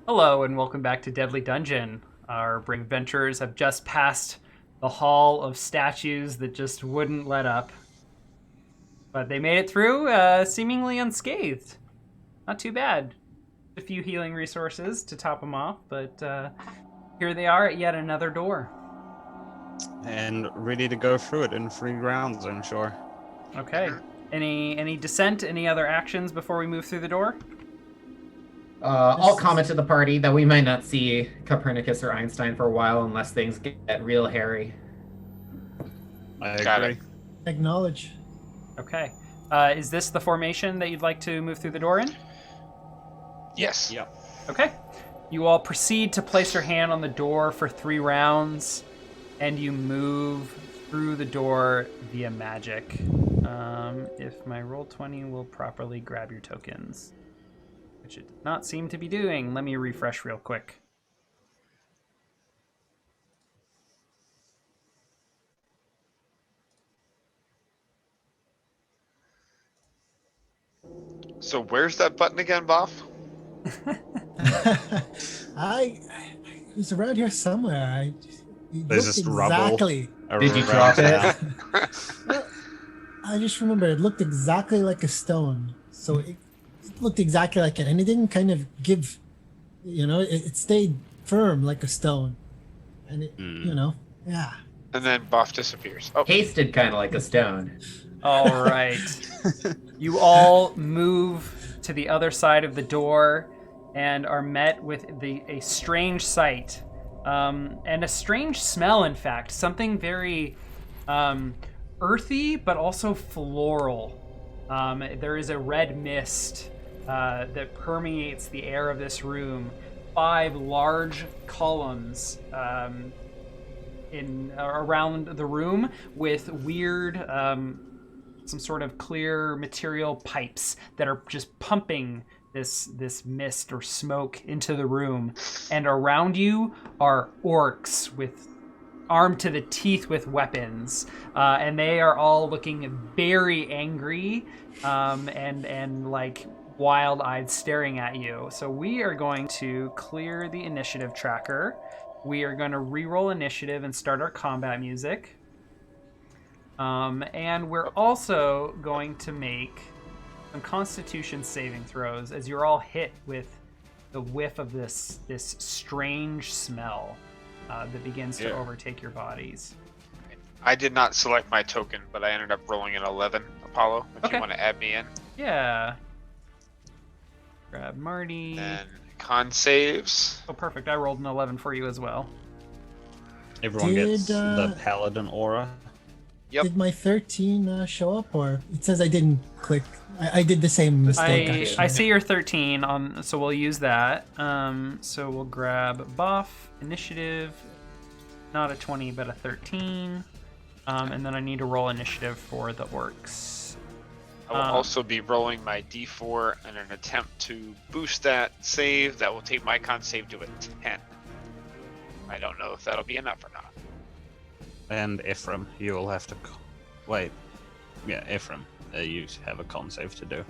Hello and welcome back to Deadly Dungeon. Our brave adventurers have just passed the hall of statues that just wouldn't let up. But they made it through seemingly unscathed. Not too bad. A few healing resources to top them off, but here they are at yet another door. And ready to go through it in 3 rounds, I'm sure. Okay. Any dissent, any other actions before we move through the door? I'll comment to the party that we might not see Copernicus or Einstein for a while unless things get real hairy. I Got agree. Acknowledge. Okay. Is this the formation that you'd like to move through the door in? Yes. Yep. Okay. You all proceed to place your hand on the door for 3 rounds, and you move through the door via magic. If my Roll20 will properly grab your tokens, which it does not seem to be doing. Let me refresh real quick. So where's that button again, Boff? I it was around here somewhere. It There's looked just rubble. exactly. Did you Around drop it? town. Well, I just remember it looked exactly like a stone. So it looked exactly like it, and it didn't kind of give. It stayed firm like a stone, and it, yeah. And then Boff disappears. Oh, Tasted kind of like a stone. All right. You all move to the other side of the door and are met with a strange sight. And a strange smell, in fact. Something very earthy, but also floral. There is a red mist that permeates the air of this room. 5 large columns around the room with weird, some sort of clear material pipes that are just pumping this mist or smoke into the room. And around you are orcs with armed to the teeth with weapons, and they are all looking very angry and like wild-eyed staring at you. So we are going to clear the initiative tracker. We are going to re-roll initiative and start our combat music. And we're also going to make some Constitution saving throws as you're all hit with the whiff of this strange smell that begins to overtake your bodies. I did not select my token, but I ended up rolling an 11, Apollo, if Okay. you want to add me in. Yeah. Grab Marty. And con saves. Oh, perfect. I rolled an 11 for you as well. Everyone gets Did, the paladin aura. Yep. Did my 13 show up, or it says I didn't click? I did the same mistake. Actually. I see your 13 on, so we'll use that. So we'll grab buff, initiative, not a 20, but a 13. And then I need to roll initiative for the orcs. I will also be rolling my d4 in an attempt to boost that save. That will take my con save to a 10. I don't know if that'll be enough or not. And Ephraim, you will have to... Wait. Yeah, Ephraim, you have a con save to do.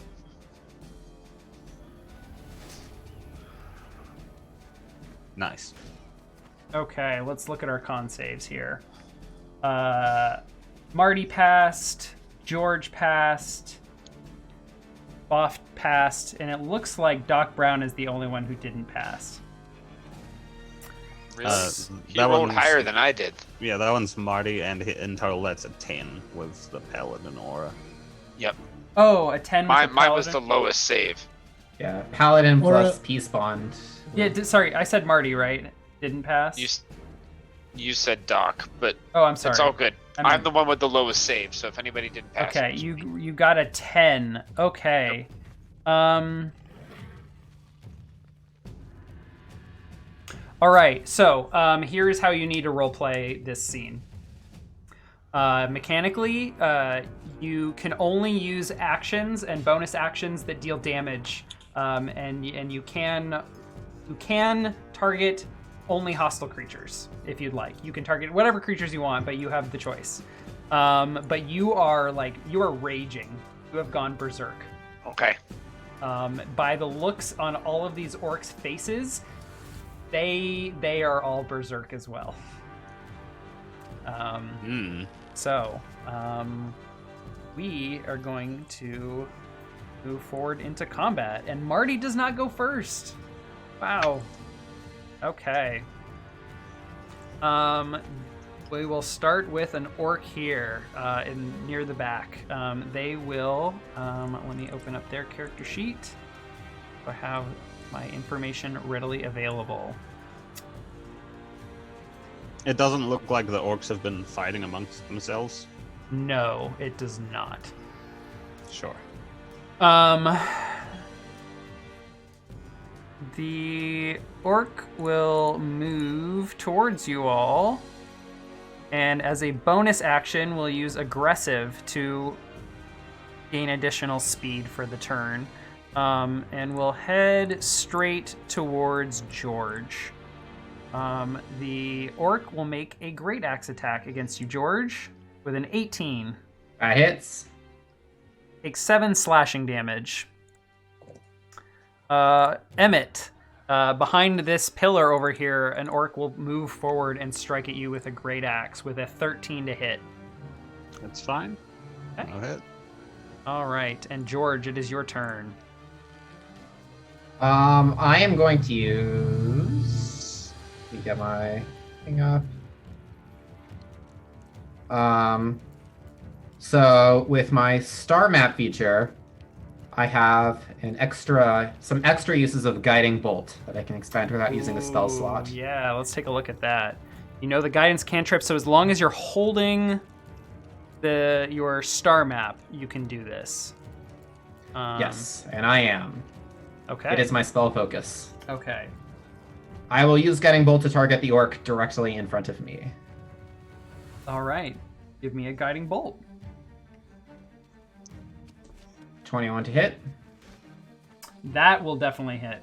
Nice. Okay, let's look at our con saves here. Marty passed, George passed, Boff passed, and it looks like Doc Brown is the only one who didn't pass. Really? He that rolled one's- higher than I did. Yeah, that one's Marty, and in total that's a 10 with the paladin aura. Yep. Oh, a 10 with Mine the was the paladin? lowest save. Yeah, Paladin Or plus Peace Bond. Yeah, sorry, I said Marty, right? Didn't pass? You said Doc, but Oh, I'm sorry. it's all good. I mean- I'm the one with the lowest save, so if anybody didn't pass, Okay, it was me. you got a 10. Okay. All right, so here's how you need to roleplay this scene. Mechanically, you can only use actions and bonus actions that deal damage, and you can target only hostile creatures if you'd like. You can target whatever creatures you want, but you have the choice. But you are raging. You have gone berserk. Okay. By the looks on all of these orcs' faces, They are all berserk as well. So, we are going to move forward into combat, and Marty does not go first. Wow. Okay. We will start with an orc here, near the back. They will. Let me open up their character sheet. I have my information readily available. It doesn't look like the orcs have been fighting amongst themselves. No, it does not. Sure. The orc will move towards you all, and as a bonus action, we'll use aggressive to gain additional speed for the turn. And we'll head straight towards George. The orc will make a great axe attack against you, George, with an 18. That hits. Take 7 slashing damage. Emmett, behind this pillar over here, an orc will move forward and strike at you with a great axe with a 13 to hit. That's fine. Okay. I'll hit. All right, and George, it is your turn. I am going to use. Let me get my thing up. So with my star map feature, I have some extra uses of guiding bolt that I can expand without using a spell slot. Yeah, let's take a look at that. You know the guidance cantrip, so as long as you're holding your star map, you can do this. Yes, and I am. Okay. It is my spell focus. Okay. I will use guiding bolt to target the orc directly in front of me. All right. Give me a guiding bolt. 21 to hit. That will definitely hit.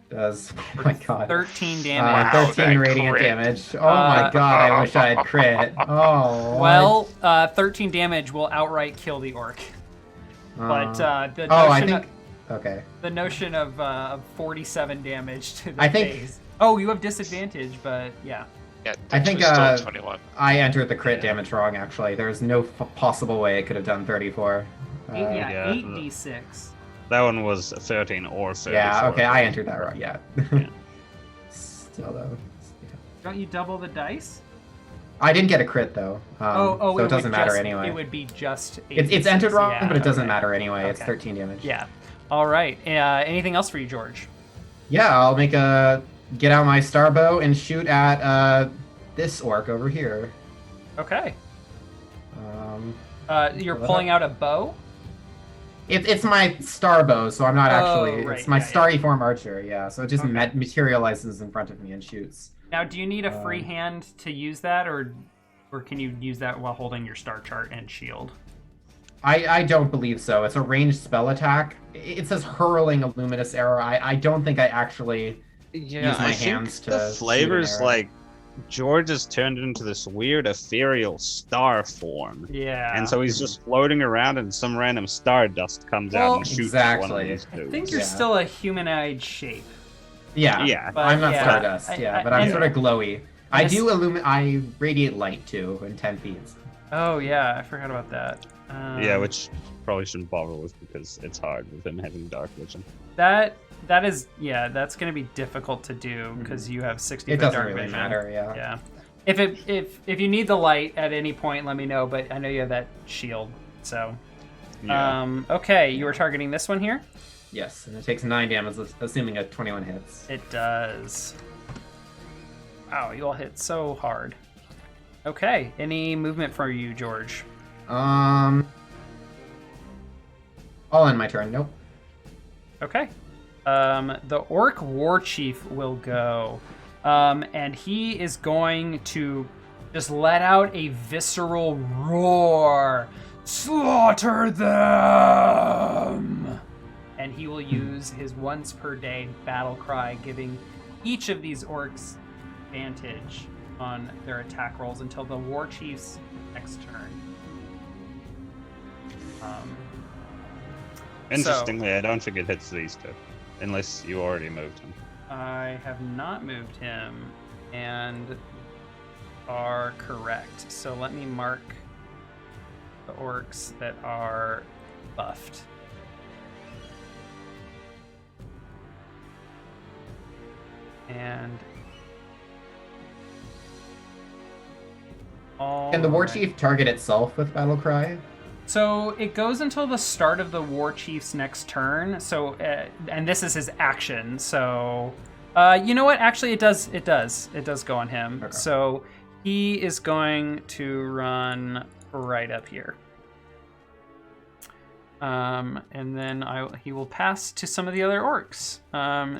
Does oh my god. 13 damage. 13 Wow, radiant crit. damage. Oh my god, I wish I had crit. Oh. Well, 13 damage will outright kill the orc. But the notion okay. The notion of 47 damage to the I think- face. Oh, you have disadvantage, but yeah. Yeah, I think still 21. I entered the crit damage wrong. Actually, there's no possible way it could have done 34. Yeah, yeah. 8d6. That one was 13 or 34. Yeah. Okay, I entered that wrong. Yeah. Still though. Yeah. Don't you double the dice? I didn't get a crit though. So it doesn't matter anyway. It would be just. It's entered wrong, yeah, but it doesn't okay. matter anyway. It's Okay. 13 damage. Yeah. All right. Anything else for you, George? Yeah, I'll get out my star bow and shoot at this orc over here. Okay. You're what pulling out a bow? It's my star bow, so I'm not actually. right, It's my yeah, starry form archer. Yeah, so it just Okay. materializes in front of me and shoots. Now, do you need a free hand to use that, or can you use that while holding your star chart and shield? I don't believe so. It's a ranged spell attack. It says hurling a luminous arrow. I don't think I actually use my hands to. The shoot an flavors arrow. like George has turned into this weird ethereal star form. Yeah. And so he's just floating around and some random star dust comes Well, out and shoots exactly. one of these I dudes. think you're Yeah. still a humanoid shape. Yeah. Yeah. But I'm not yeah, Stardust. But I'm and- sort of glowy. I this- do I radiate light too in 10 feet. Oh yeah, I forgot about that. Yeah, which probably shouldn't bother with because it's hard with him having dark vision. that's going to be difficult to do because you have 60 It foot doesn't dark really vision. matter. Yeah. Yeah. If you need the light at any point, let me know. But I know you have that shield. So. Yeah. Okay, you were targeting this one here. Yes, and it takes 9 damage, assuming a 21 hits. It does. Wow, you all hit so hard. Okay, any movement for you, George? I'll end my turn. Nope. Okay. The Orc War Chief will go. And he is going to just let out a visceral roar. Slaughter them! And he will use his once per day battle cry, giving each of these orcs advantage on their attack rolls until the War Chief's next turn. Interestingly, I don't think it hits these two. unless you already moved him. I have not moved him, and are correct. So let me mark the orcs that are buffed. And Can the war chief target itself with battle cry? So it goes until the start of the war chief's next turn. So, and this is his action. So, you know what? Actually, it does go on him. Okay. So he is going to run right up here. And then he will pass to some of the other orcs.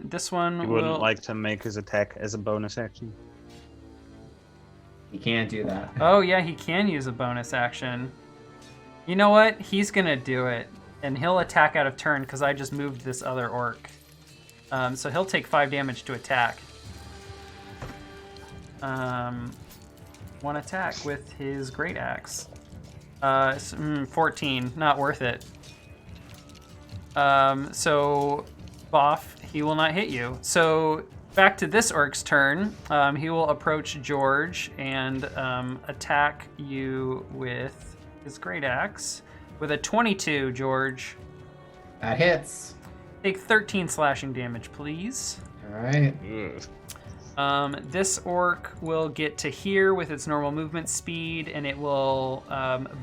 This one You wouldn't like to make his attack as a bonus action? He can't do that. Oh yeah, he can use a bonus action. You know what? He's gonna do it, and he'll attack out of turn because I just moved this other orc. So he'll take 5 damage to attack. One attack with his great axe. 14, not worth it. So Boff, he will not hit you. So back to this orc's turn. He will approach George and attack you with his great axe with a 22, George. That hits. Take 13 slashing damage, please. All right. This orc will get to here with its normal movement speed, and it will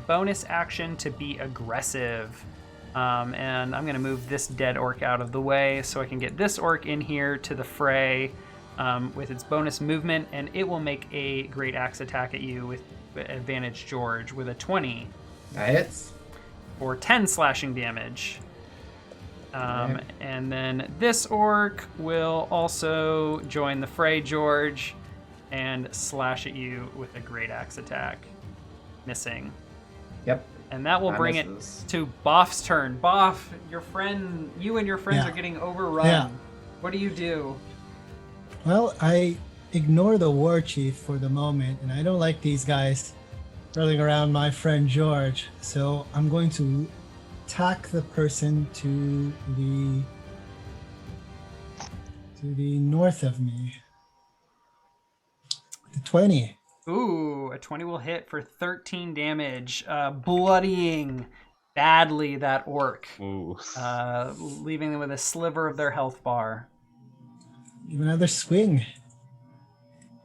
bonus action to be aggressive. And I'm going to move this dead orc out of the way so I can get this orc in here to the fray with its bonus movement, and it will make a great axe attack at you with advantage, George, with a 20. That hits. For 10 slashing damage. Right. And then this orc will also join the fray, George, and slash at you with a great axe attack. Missing. Yep. And that will That bring misses. it to Boff's turn. Boff, you and your friends Yeah. are getting overrun. Yeah. What do you do? Well, I ignore the war chief for the moment, and I don't like these guys running around my friend George. So I'm going to attack the person to the north of me. The 20. Ooh, a 20 will hit for 13 damage, bloodying badly that orc, Ooh. leaving them with a sliver of their health bar. Give another swing.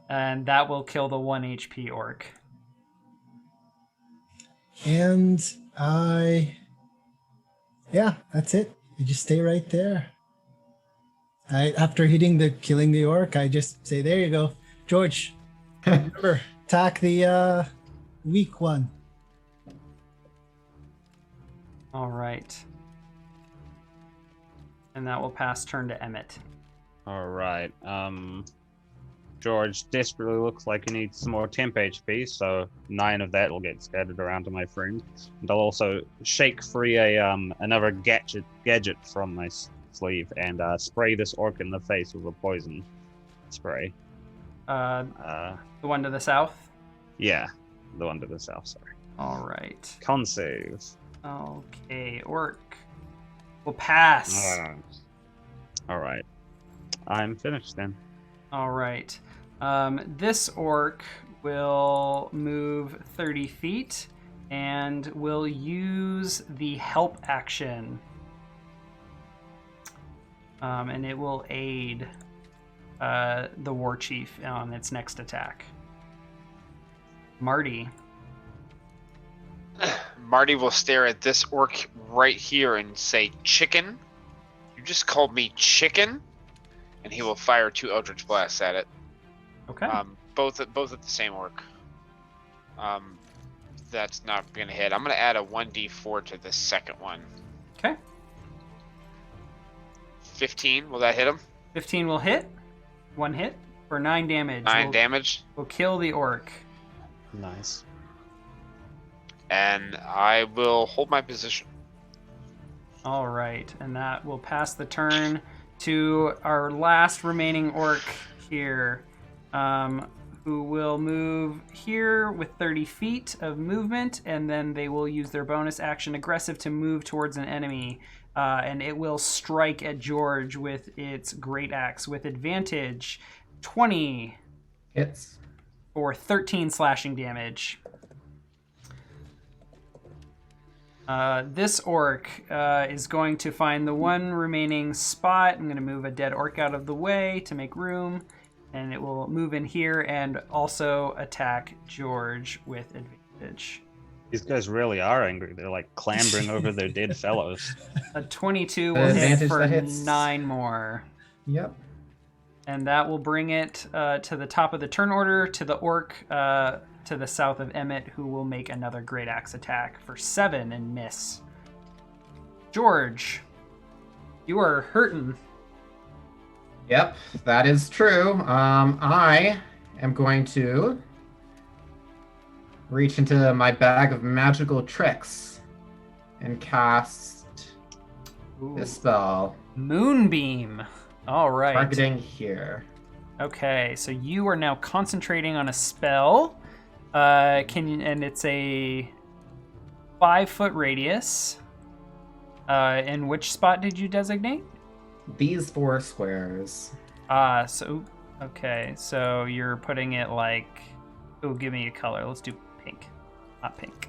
And that will kill the 1 HP orc. And yeah, that's it. You just stay right there. After killing the orc, I just say, there you go. George, remember, attack the weak one. All right. And that will pass turn to Emmett. All right. George desperately looks like he needs some more temp HP, so 9 of that will get scattered around to my friend. And I'll also shake free another gadget from my sleeve and spray this orc in the face with a poison spray. The one to the south? Yeah, the one to the south, sorry. All right. Con save. Okay, orc will pass. All right. I'm finished then. All right. This orc will move 30 feet and will use the help action. And it will aid the war chief on its next attack. Marty. Marty will stare at this orc right here and say, "Chicken? You just called me chicken?" And he will fire 2 Eldritch Blasts at it. Okay. Both at the same orc. That's not gonna hit. I'm gonna add a 1d4 to the second one. Okay. 15. Will that hit him? 15 will hit. 1 hit for 9 damage. 9 damage. Will kill the orc. Nice. And I will hold my position. All right, and that will pass the turn to our last remaining orc here, who who will move here with 30 feet of movement, and then they will use their bonus action aggressive to move towards an enemy. And it will strike at George with its great axe with advantage. 20 Hits. for 13 slashing damage. This orc is going to find the one remaining spot. I'm going to move a dead orc out of the way to make room. And it will move in here and also attack George with advantage. These guys really are angry. They're like clambering over their dead fellows. A 22 The will hit advantage for that hits. 9 more. Yep. And that will bring it to the top of the turn order to the orc to the south of Emmett, who will make another great axe attack for 7 and miss. George, you are hurting. Yep, that is true. I am going to reach into my bag of magical tricks and cast Ooh. this spell, Moonbeam. All right. targeting here. Okay, so you are now concentrating on a spell. And it's a 5-foot radius. And which spot did you designate? These 4 squares. Okay, so you're putting it like, oh, give me a color. Let's do pink, not pink,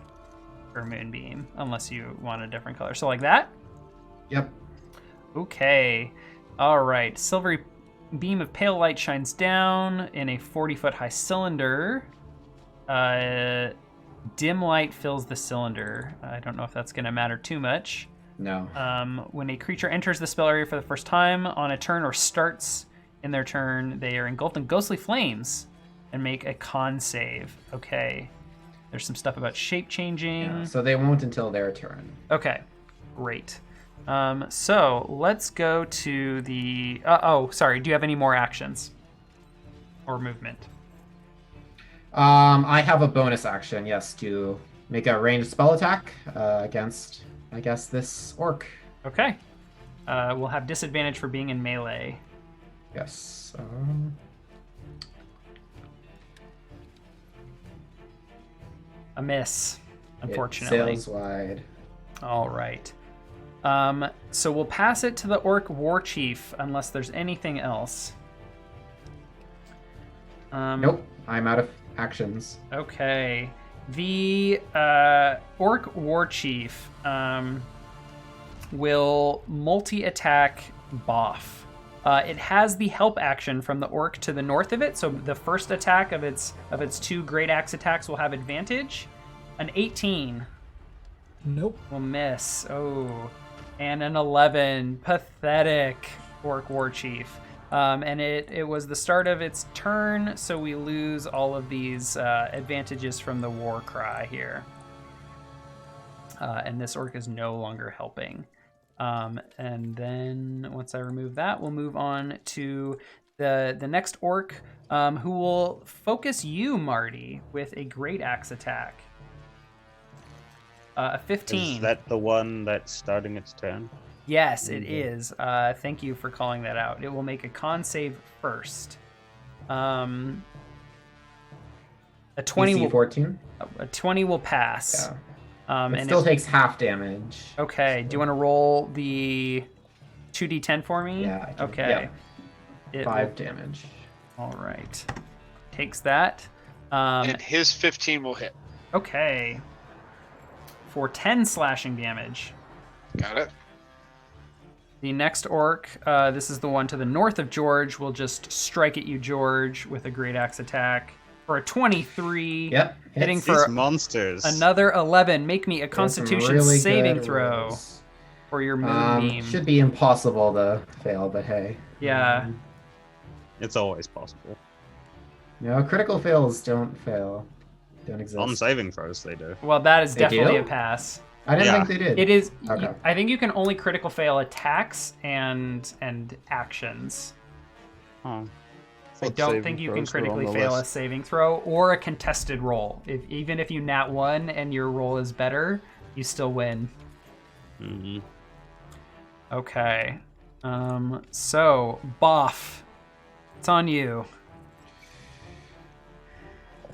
for Moonbeam, unless you want a different color. So like that? Yep. Okay, all right. Silvery beam of pale light shines down in a 40-foot high cylinder. Dim light fills the cylinder. I don't know if that's going to matter too much. No. When a creature enters the spell area for the first time on a turn or starts in their turn, they are engulfed in ghostly flames and make a con save. Okay. There's some stuff about shape changing. Yeah, so they won't until their turn. Okay, great. So let's go to the... sorry. Do you have any more actions or movement? I have a bonus action, yes, to make a ranged spell attack against, I guess, this orc. Okay. We'll have disadvantage for being in melee. Yes. A miss, It unfortunately. sails wide. All right. So we'll pass it to the Orc War Chief unless there's anything else. Nope, I'm out of actions. Okay. The Orc War Chief will multi-attack Boff. It has the help action from the orc to the north of it, so the first attack of its 2 great axe attacks will have advantage. An 18 Nope. will miss. Oh, and an 11. Pathetic, Orc War Chief. And it was the start of its turn, so we lose all of these advantages from the war cry here. And this orc is no longer helping. And then once I remove that, we'll move on to the next orc, who will focus you, Marty, with a great axe attack. A 15. Is that the one that's starting its turn? Yes, it is. Thank you for calling that out. It will make a con save first. A 20 DC will 14? a 20 will pass. Yeah. And It still takes half damage. Okay. Do you want to roll the 2d10 for me? Yeah, I can. Okay. Yeah. It 5 damage. All right. Takes that. And his 15 will hit. Okay. For 10 slashing damage. Got it. The next orc, this is the one to the north of George, will just strike at you, George, with a great axe attack for a 23. Yep. Hitting hits. for These monsters. another 11. Make me a Some Constitution really saving good throw rolls. for your moonbeam. Should be impossible to fail, but hey. Yeah. It's always possible. No, critical fails don't fail. Don't exist. On saving throws, they do. Well, that is They definitely do? a pass. I didn't Yeah. think they did. It is. Okay. I think you can only critical fail attacks and actions. Oh. I don't think you can critically fail a saving throw or a contested roll. Even if you nat 1 and your roll is better, you still win. Mm-hmm. Okay. So, Boff, it's on you.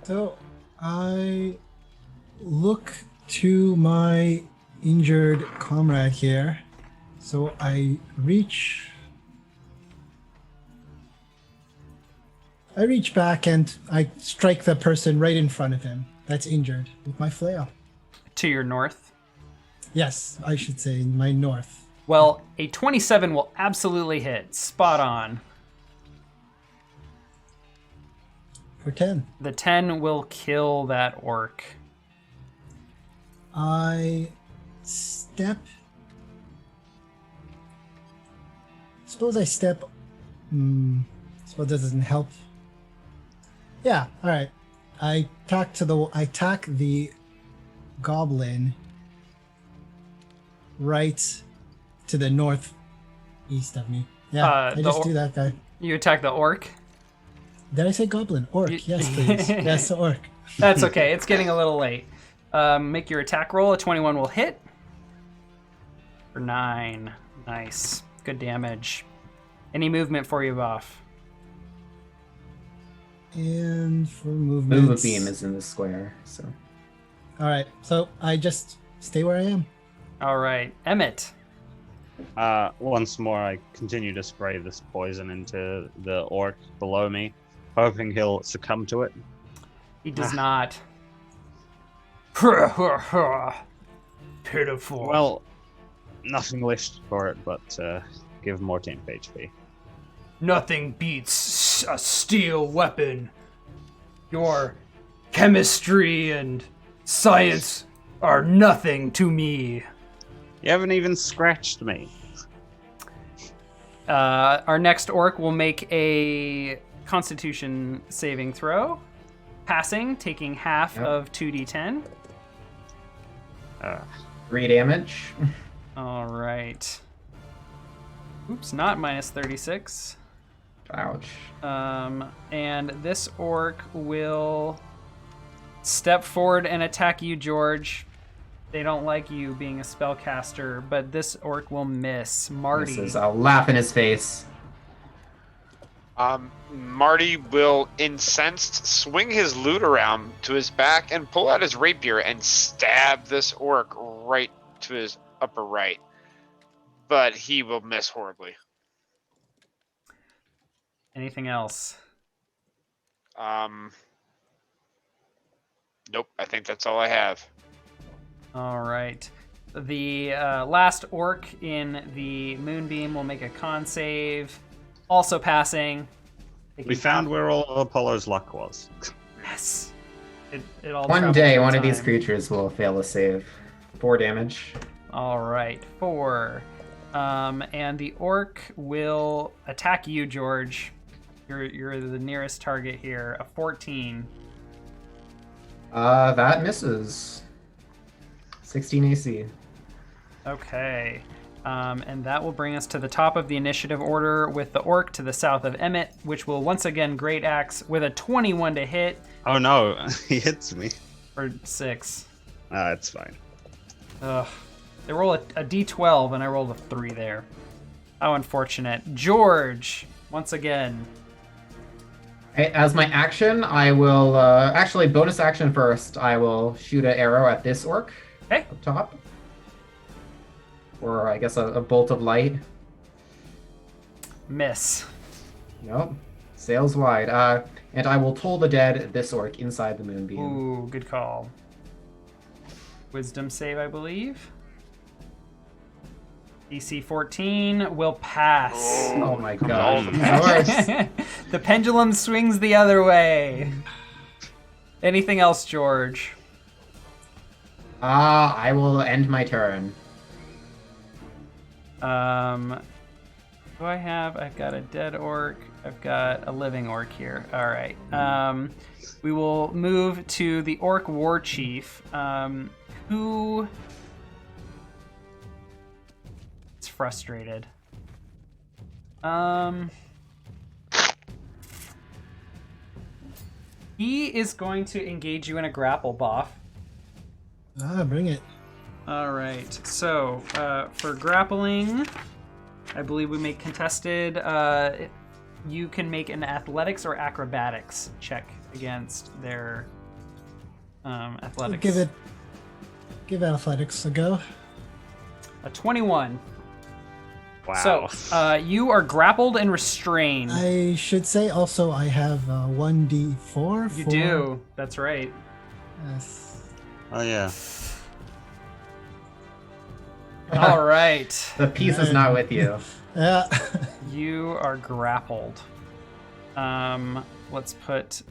So I look to my injured comrade here. So I reach back and I strike the person right in front of him that's injured with my flail. To your north. Yes, I should say my north. Well, a 27 will absolutely hit. Spot on. For 10. The 10 will kill that orc. I step. Suppose I step. Suppose that doesn't help. Yeah, alright. I attack the goblin right to the northeast of me. Yeah, I just do that guy. You attack the orc? Did I say goblin? Orc, yes, please. Yes, the orc. That's okay. It's getting a little late. Make your attack roll. A 21 will hit. For 9. Nice. Good damage. Any movement for you, Boff? And for movement. Move a beam is in the square, so. Alright, so I just stay where I am. All right. Emmett. Once more, I continue to spray this poison into the orc below me, hoping he'll succumb to it. He does not. Pitiful. Well, nothing wished for it, but give more temp HP. Nothing beats a steel weapon. Your chemistry and science are nothing to me. You haven't even scratched me. Our next orc will make a Constitution saving throw. Passing, taking half of 2d10. 3 damage. All right. Oops, not minus 36. Ouch. And this orc will step forward and attack you, George. They don't like you being a spellcaster, but this orc will miss. Marty. I'll laugh in his face. Marty will, incensed, swing his loot around to his back and pull out his rapier and stab this orc right to his upper right. But he will miss horribly. Anything else? Nope, I think that's all I have. All right. The last orc in the moonbeam will make a con save. Also passing. We found where all Apollo's luck was. Yes. It all One travels day, through one of these time. creatures will fail a save. 4 damage. All right, 4. And the orc will attack you, George. You're the nearest target here. A 14. That misses. 16 AC. Okay. And that will bring us to the top of the initiative order with the orc to the south of Emmett, which will once again great axe with a 21 to hit Oh no, he hits me. for 6. It's fine. Ugh. They roll a d12 and I rolled a 3 there. How unfortunate. George, once again. As my action, I will actually bonus action first. I will shoot an arrow at this orc Okay. up top, or I guess a bolt of light. Miss. Nope, sails wide. And I will toll the dead this orc inside the moonbeam. Ooh, good call. Wisdom save, I believe. DC 14 will pass. Oh my god! on. Of course. The pendulum swings the other way. Anything else, George? I will end my turn. Do I have? I've got a dead orc. I've got a living orc here. All right. We will move to the orc war chief, who is frustrated. He is going to engage you in a grapple, Boff. Bring it. All right. So for grappling, I believe we make contested. You can make an athletics or acrobatics check against their Athletics. Give athletics a go. A 21. Wow. So, you are grappled and restrained. I should say also I have 1d4. You do. That's right. Yes. Oh yeah. All right. The piece is not with you. Yeah. You are grappled. Let's put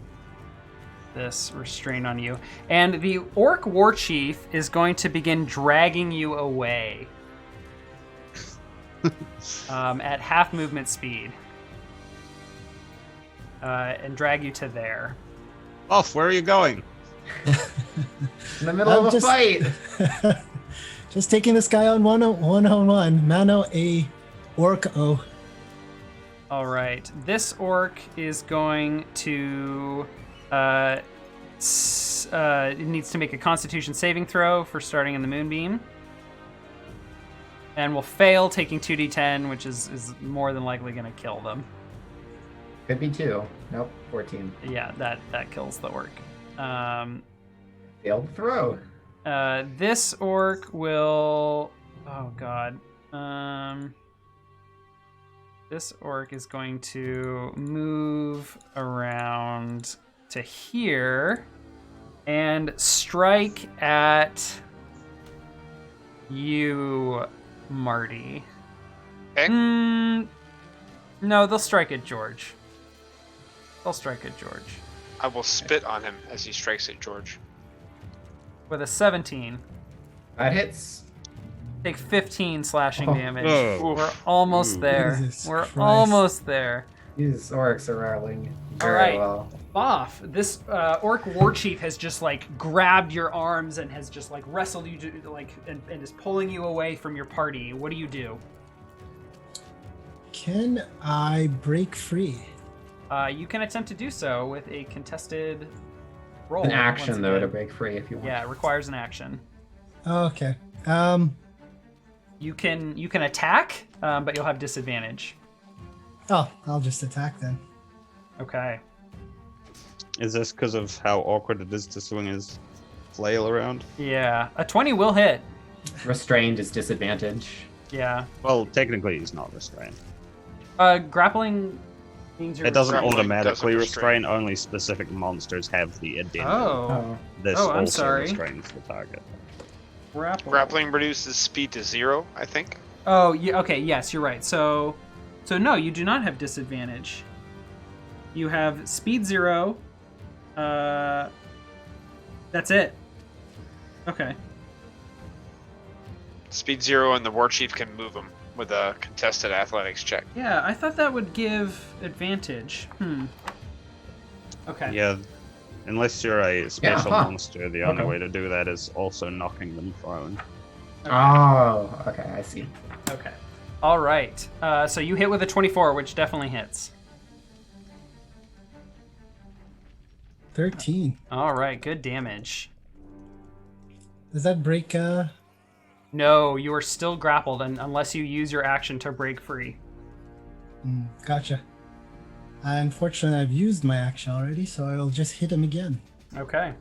this restraint on you. And the Orc War Chief is going to begin dragging you away. At half movement speed. And drag you to there. Off, where are you going? In the middle of a just- fight. Just taking this guy on one-on-one. Mano a orc-o. All right. This orc is going to... it needs to make a Constitution saving throw for starting in the Moonbeam. And will fail, taking 2d10, which is more than likely going to kill them. Could be 2. Nope, 14. Yeah, that kills the orc. Failed throw. This orc will... Oh, God. This orc is going to move around to here and strike at you, Marty. Okay. No, they'll strike at George. They'll strike at George. I will spit on him as he strikes at George. With a 17. That hits. Take 15 slashing Oh. damage. Oh. We're almost there. Jesus We're Christ. almost there. These orcs are rolling All very right. well. Boff, this orc war chief has just like grabbed your arms and has just like wrestled you to, like and is pulling you away from your party. What do you do? Can I break free? You can attempt to do so with a contested roll. An action once though again. to break free if you want. Yeah, it requires an action. Okay. You can attack, but you'll have disadvantage. Oh, I'll just attack then. Okay. Is this because of how awkward it is to swing his flail around? Yeah, a 20 will hit. Restrained is disadvantage. Yeah. Well, technically he's not restrained. Grappling means you're It doesn't Grappling automatically doesn't restrain. restrain. Only specific monsters have the addendum. Oh. This Oh, I'm also sorry. restrains the target. Grappling reduces speed to 0, I think. Oh, yeah, okay, yes, you're right. So no, you do not have disadvantage. You have speed 0. That's it. Okay. Speed 0 and the war chief can move him with a contested athletics check. Yeah, I thought that would give advantage. Okay. Yeah, unless you're a special huh. monster, the only Okay. way to do that is also knocking them prone. Oh, okay, I see. Okay. All right. So you hit with a 24, which definitely hits. 13. All right, good damage. Does that break? No, you are still grappled unless you use your action to break free. Gotcha. Unfortunately, I've used my action already, so I'll just hit him again. Okay.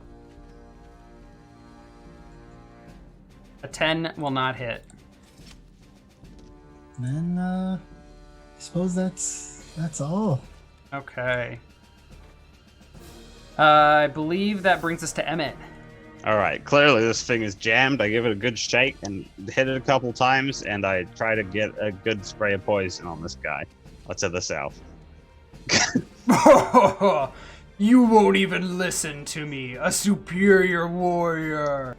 A 10 will not hit. Then, I suppose that's all. Okay. I believe that brings us to Emmett. Alright, clearly this thing is jammed. I give it a good shake and hit it a couple times, and I try to get a good spray of poison on this guy. Let's head this south. You won't even listen to me, a superior warrior.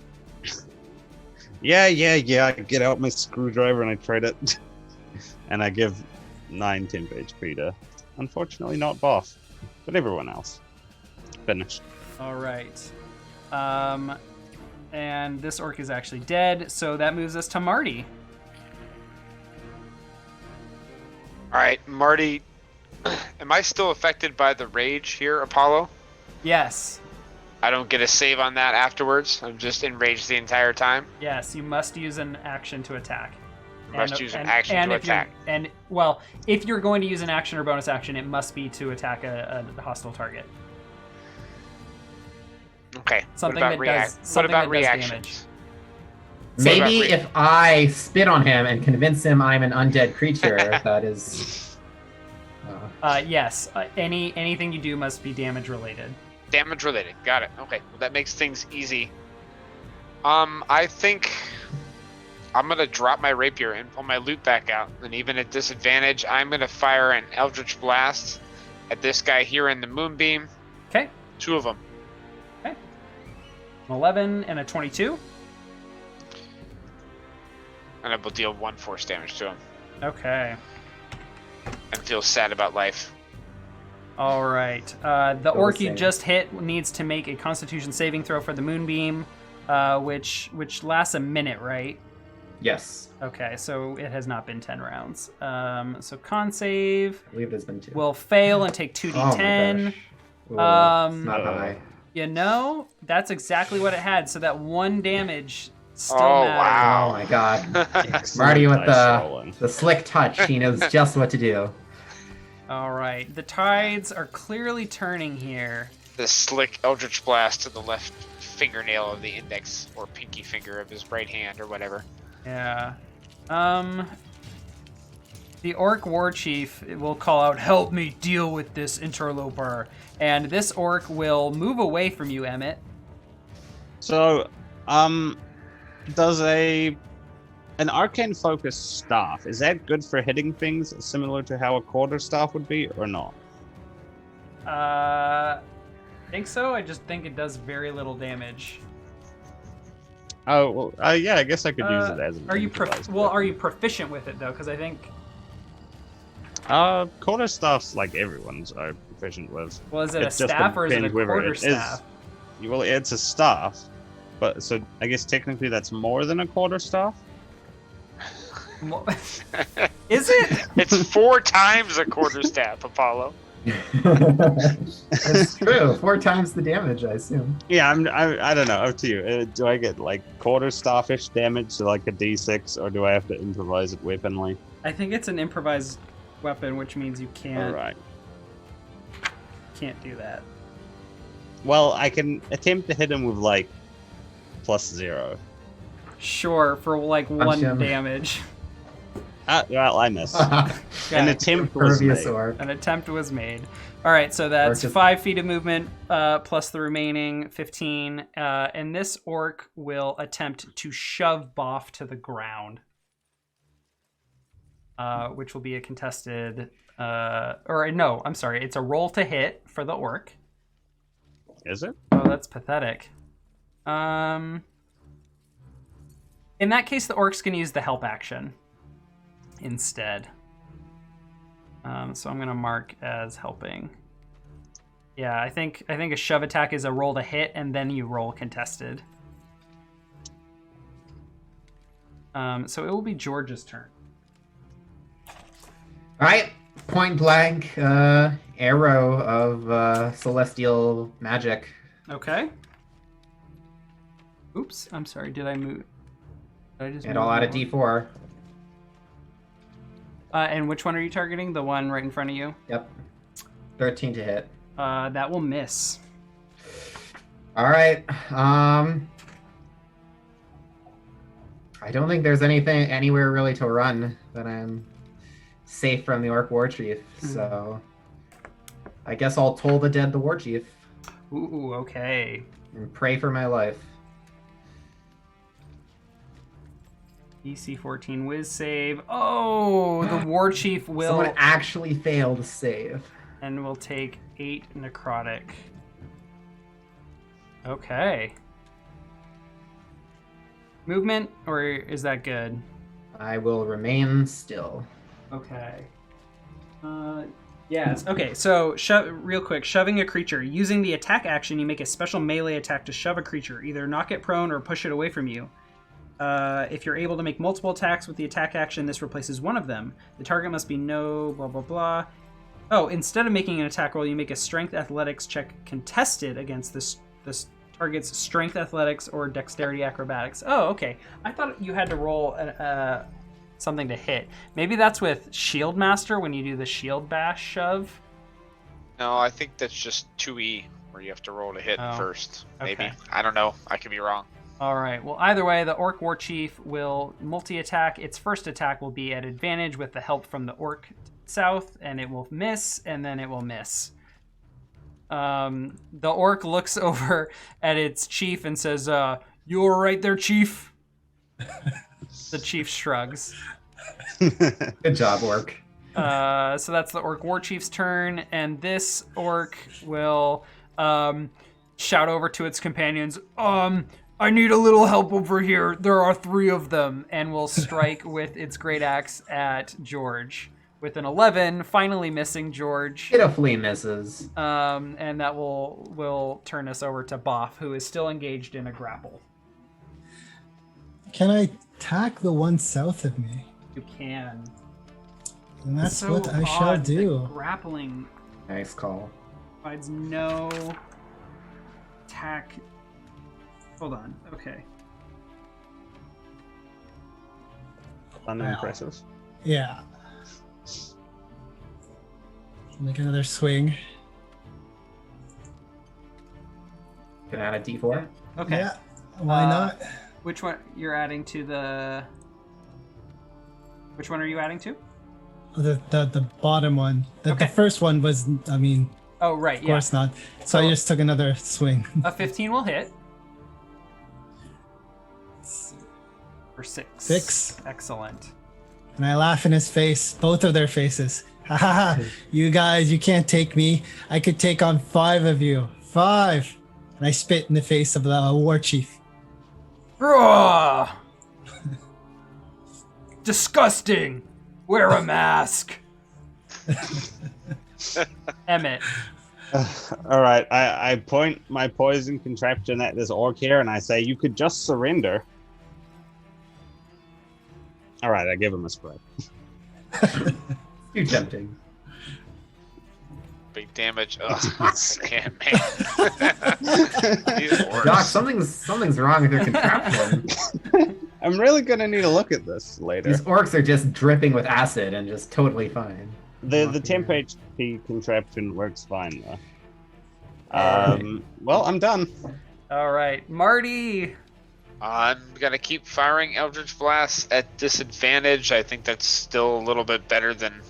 Yeah, I get out my screwdriver and I try to... and I give 9 temp HP to, unfortunately not Boff, but everyone else. Finished. All right. And this orc is actually dead, so that moves us to Marty. Alright, Marty, am I still affected by the rage here, Apollo? Yes. I don't get a save on that afterwards. I'm just enraged the entire time. Yes, you must use an action to attack. Must use an action to if you're- attack. And, well, if you're going to use an action or bonus action, it must be to attack a hostile target. Okay. Something what that about does what something about that does reactions? Maybe What about if I spit on him and convince him I'm an undead creature, that is. Yes. Anything you do must be damage related. Damage related. Got it. Okay. Well, that makes things easy. I think I'm gonna drop my rapier and pull my loot back out. And even at disadvantage, I'm gonna fire an Eldritch Blast at this guy here in the Moonbeam. Okay. 2 of them. Okay. An 11 and a 22. And I will deal 1 force damage to him. Okay. And feel sad about life. All right. The Go orc you save. just hit needs to make a Constitution saving throw for the Moonbeam, which lasts a minute, right? Yes. Okay, so it has not been 10 rounds. So con save I believe it has been 2. will fail and take Oh my 2d10. gosh. Ooh, Um, it's not high. You know, that's exactly what it had. So that 1 damage still Oh, matters. wow. Oh my god. Excellent Marty with dice rolling. the slick touch. He knows just what to do. All right, the tides are clearly turning here. The slick Eldritch Blast to the left fingernail of the index or pinky finger of his right hand or whatever. Yeah. The orc war chief will call out, "Help me deal with this interloper." And this orc will move away from you, Emmett. So, does an arcane focus staff, is that good for hitting things similar to how a quarterstaff would be, or not? I think so. I just think it does very little damage. Oh, well, yeah, I guess I could use it as an Are you improvised are weapon. you proficient with it though? Because I think Quarterstaffs, like everyone's, are proficient with. is it It a just staff or is it a depends whether quarter it is. staff? Well, it's a staff, but so I guess technically that's more than a quarterstaff. Is it? It's 4 times a quarterstaff, Apollo. It's true. 4 times the damage, I assume. Yeah, I don't know. Up to you. Do I get like quarterstaffish damage, so like a D6, or do I have to improvise it weaponly? I think it's an improvised weapon, which means you All can't right. do that. Well, I can attempt to hit him with like +0. Sure, for like Punch 1 him. damage. Well, I missed. Got An it. attempt was Impervious made. orc. An attempt was made. All right, so that's Orc is- 5 feet of movement plus the remaining 15. And this orc will attempt to shove Boff to the ground, which will be a contested. Or no, I'm sorry. It's a roll to hit for the orc. Is it? Oh, that's pathetic. In that case, the orc's gonna use the help action instead. So I'm gonna mark as helping. Yeah, I think a shove attack is a roll to hit, and then you roll contested. So it will be George's turn. Alright, point blank, arrow of celestial magic. Okay. Oops, I'm sorry. Did I move? Did I just And move I'll add a one? d4. And which one are you targeting? The one right in front of you? Yep. 13 to hit. That will miss. Alright, I don't think there's anywhere really to run that I'm safe from the Orc War Chief, so I guess I'll toll the dead the War Chief Ooh, okay. and pray for my life. DC 14 whiz save. Oh, the war chief will Someone actually failed to save. and will take 8 necrotic. Okay. Movement, or is that good? I will remain still. Okay. Yes. Okay, so real quick, shoving a creature. Using the attack action, you make a special melee attack to shove a creature. Either knock it prone or push it away from you. If you're able to make multiple attacks with the attack action, this replaces one of them. The target must be no blah blah blah. Oh, instead of making an attack roll, you make a strength athletics check contested against this target's strength athletics or dexterity acrobatics. Oh, okay. I thought you had to roll something to hit. Maybe that's with Shield Master when you do the shield bash shove. No, I think that's just 2E. where you have to roll to hit Oh, first. Maybe. okay. I don't know. I could be wrong. All right. Well, either way, the Orc War Chief will multi-attack. Its first attack will be at advantage with the help from the Orc south, and it will miss, and then it will miss. The Orc looks over at its chief and says, "You all right there, Chief?" The chief shrugs. Good job, Orc. So that's the Orc War Chief's turn, and this Orc will shout over to its companions, I need a little help over here. There are 3 of them, and will strike with its great axe at George. With an 11, finally missing George. Pitifully misses. And that will turn us over to Boff, who is still engaged in a grapple. Can I attack the one south of me? You can. And that's So what I shall odd that do. Grappling Nice call. provides no attack. Hold on. Okay. Unimpressive. Yeah. Make another swing. Can I add a D4? Okay. Yeah. Why not? Which one you're adding to the? Which one are you adding to? The bottom one. The Okay. first one was, I mean, Oh, right. of Yeah. course not. So I just took another swing. A 15 will hit. For 6. 6. Excellent. And I laugh in his face, both of their faces. Ha ha ha! You guys, you can't take me. I could take on 5 of you. 5! And I spit in the face of the war chief. Rawr! Disgusting! Wear a mask! Emmett. All right, I point my poison contraption at this orc here, and I say, "You could just surrender." All right, I give him a spray. Too tempting. Big damage. Ugh, I can't, man. These orcs. Doc, something's wrong with your contraption. I'm really gonna need to look at this later. These orcs are just dripping with acid and just totally fine. The temp HP contraption works fine though. Well, I'm done. All right, Marty. I'm gonna keep firing Eldritch Blast at disadvantage. I think that's still a little bit better than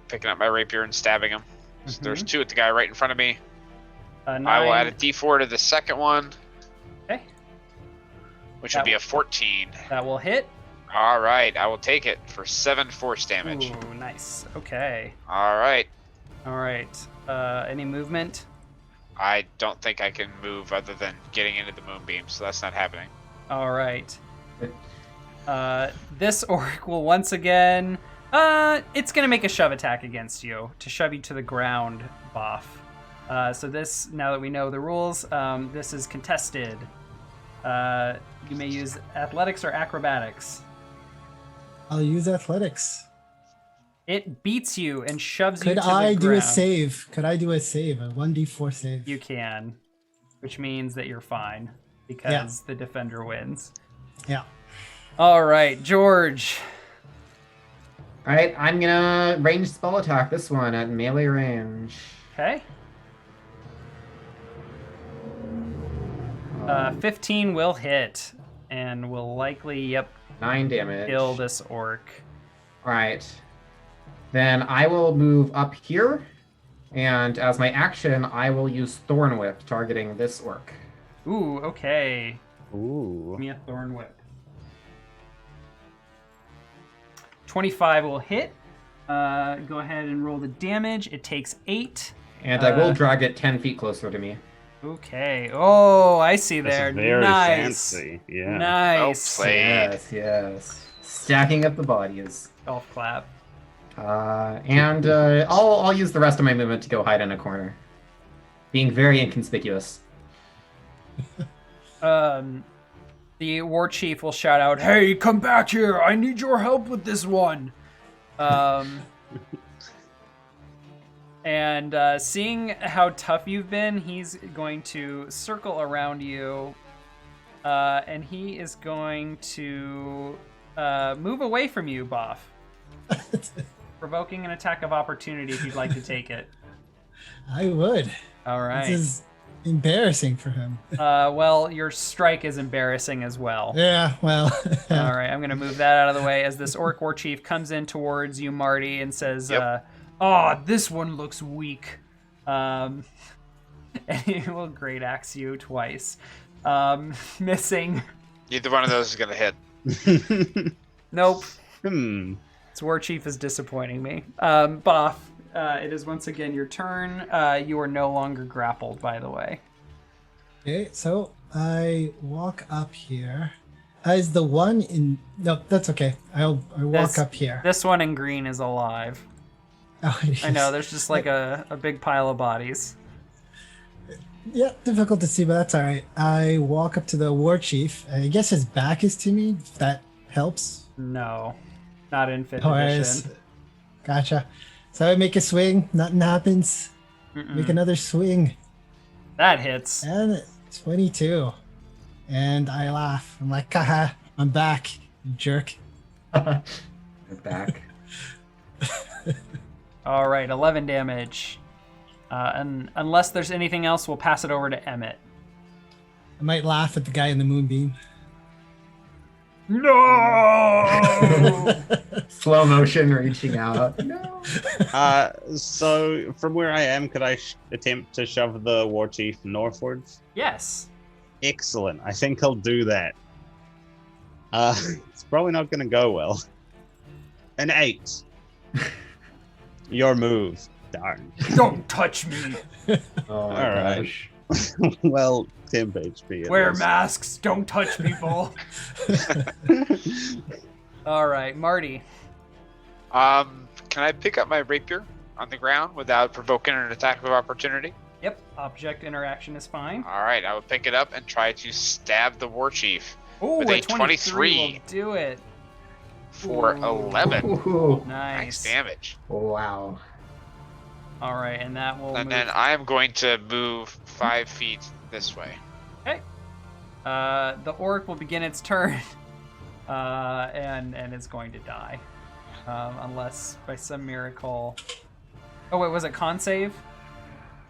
picking up my rapier and stabbing him. So there's 2 at the guy right in front of me. 9. I will add a D4 to the second one, Okay, which will be a 14. that will hit. All right, I will take it for 7 force damage. Ooh, nice. Okay. All right. All right. Any movement? I don't think I can move other than getting into the moonbeam, so that's not happening. All right. This orc will once again. It's gonna make a shove attack against you to shove you to the ground, Boff. So this, now that we know the rules, this is contested. You may use athletics or acrobatics. I'll use athletics. It beats you and shoves you Could to the I ground. do a save? Could I do a save? A 1d4 save? You can, which means that you're fine because the defender wins. Yeah. All right, George. Alright, I'm gonna range spell attack this one at melee range. Okay. 15 will hit and will likely, 9 damage. kill this orc. Alright. Then I will move up here, and as my action, I will use Thorn Whip, targeting this orc. Ooh, okay. Ooh. Give me a thorn whip. 25 will hit. Go ahead and roll the damage. It takes 8. And I will drag it 10 feet closer to me. Okay. Oh, I see That's there. very Nice. fancy. Yeah. Nice. Well played. Yes. Stacking up the bodies. Golf clap. And I'll use the rest of my movement to go hide in a corner. Being very inconspicuous. The war chief will shout out, "Hey, come back here! I need your help with this one." And seeing how tough you've been, he's going to circle around you, and he is going to move away from you, Boff, provoking an attack of opportunity if you'd like to take it. I would. All right. This is embarrassing for him. Well, your strike is embarrassing as well. Yeah, well. All right, I'm going to move that out of the way as this Orc War Chief comes in towards you, Marty, and says, oh, this one looks weak. And he will Great Axe you twice. Missing. Either one of those is going to hit. Nope. This War Chief is disappointing me. Boff, it is once again your turn. You are no longer grappled, by the way. Okay, so I walk up here. Is the one in... No, that's okay. I walk up here. This one in green is alive. Oh, it I know, is. there's just like a big pile of bodies. Yeah, difficult to see, but that's all right. I walk up to the war chief. I guess his back is to me, if that helps. No, not in 5th Yes. edition. Gotcha. So I make a swing, nothing happens. Make another swing, That hits. and 22. And I laugh. I'm like, haha, I'm back, you jerk. You're back. All right, 11 damage. And unless there's anything else, we'll pass it over to Emmett. I might laugh at the guy in the moonbeam. No! Slow motion reaching out. No. So from where I am, could I attempt to shove the war chief northwards? Yes. Excellent. I think I'll do that. It's probably not going to go well. An 8. Your move. Darn. Don't touch me. Oh my All right. gosh. Well, 10 HP. Wear masks. Don't touch people. All right, Marty. Can I pick up my rapier on the ground without provoking an attack of opportunity? Yep, object interaction is fine. All right, I will pick it up and try to stab the war chief Oh, with a 23 will do it. for Ooh. 11. Ooh. Nice Nice. damage. Wow. All right, and that will And move. then I am going to move 5 feet this way. The orc will begin its turn, and it's going to die, unless by some miracle. Oh wait, was it con save?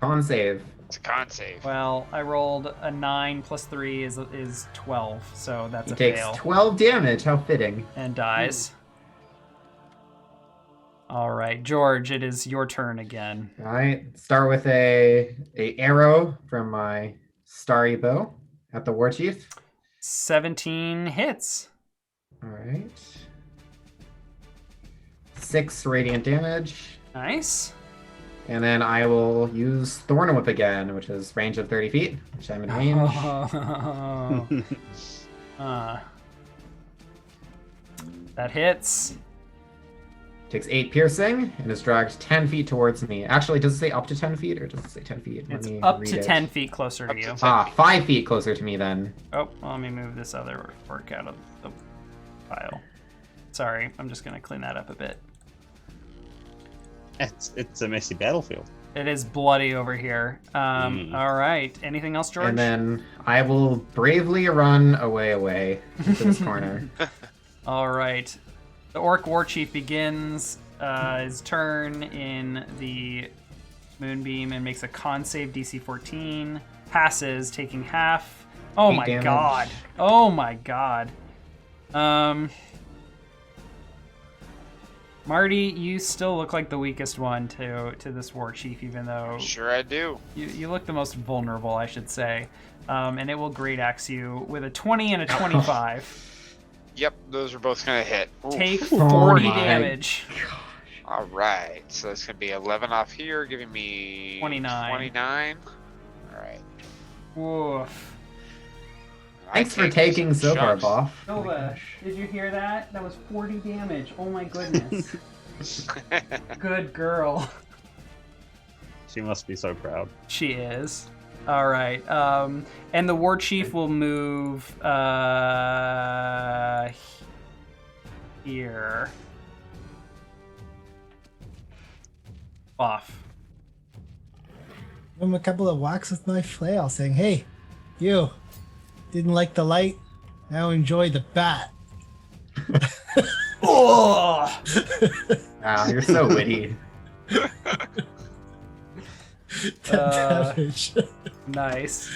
Con save. It's a con save. Well, I rolled a 9 plus 3 is 12, so that's He a takes fail 12 damage. How fitting. and dies. All right, George, it is your turn again. All right. Start with a arrow from my starry bow at the war chief. 17 hits. All right. 6 radiant damage. Nice. And then I will use Thorn Whip again, which is range of 30 feet, which I'm in range. That hits. Takes 8 piercing and is dragged 10 feet towards me. Actually, does it say up to 10 feet or does it say 10 feet? Let It's me up read to it. 10 feet closer Up to to you. 10. Ah, 5 feet closer to me then. Oh, well, let me move this other orc out of the pile. Sorry, I'm just going to clean that up a bit. It's a messy battlefield. It is bloody over here. All right. Anything else, George? And then I will bravely run away into this corner. All right. The Orc War Chief begins his turn in the Moonbeam and makes a con save DC 14. Passes, taking half. Oh 8 my damage. god. Oh my god. Marty, you still look like the weakest one to this War Chief, even though Sure I do. you look the most vulnerable, I should say. And it will Great Axe you with a 20 and a 25. Yep, those are both going to hit. Ooh. Take Oh 40 my damage. All right, so that's going to be 11 off here, giving me 29. 29. All right. Woof. I Thanks for take taking some so far, chunks. Boff. Nova, did you hear that? That was 40 damage. Oh my goodness. Good girl. She must be so proud. She is. All right. And the War Chief will move here. Off. Give him a couple of whacks with my flail, saying, "Hey, you didn't like the light? Now enjoy the bat." Oh! Wow, you're so witty. 10 damage. Nice.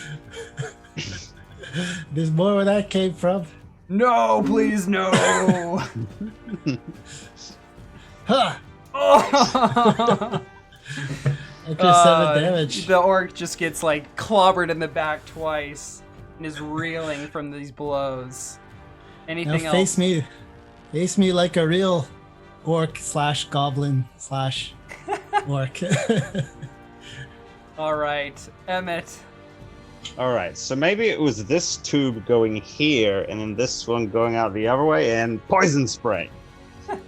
There's more where that came from. No, please, no. Huh! Oh! Extra 7 damage. The orc just gets like clobbered in the back twice and is reeling from these blows. Anything Now else? face me like a real orc / goblin / orc. All right, Emmett. All right, so maybe it was this tube going here, and then this one going out the other way, and poison spray. On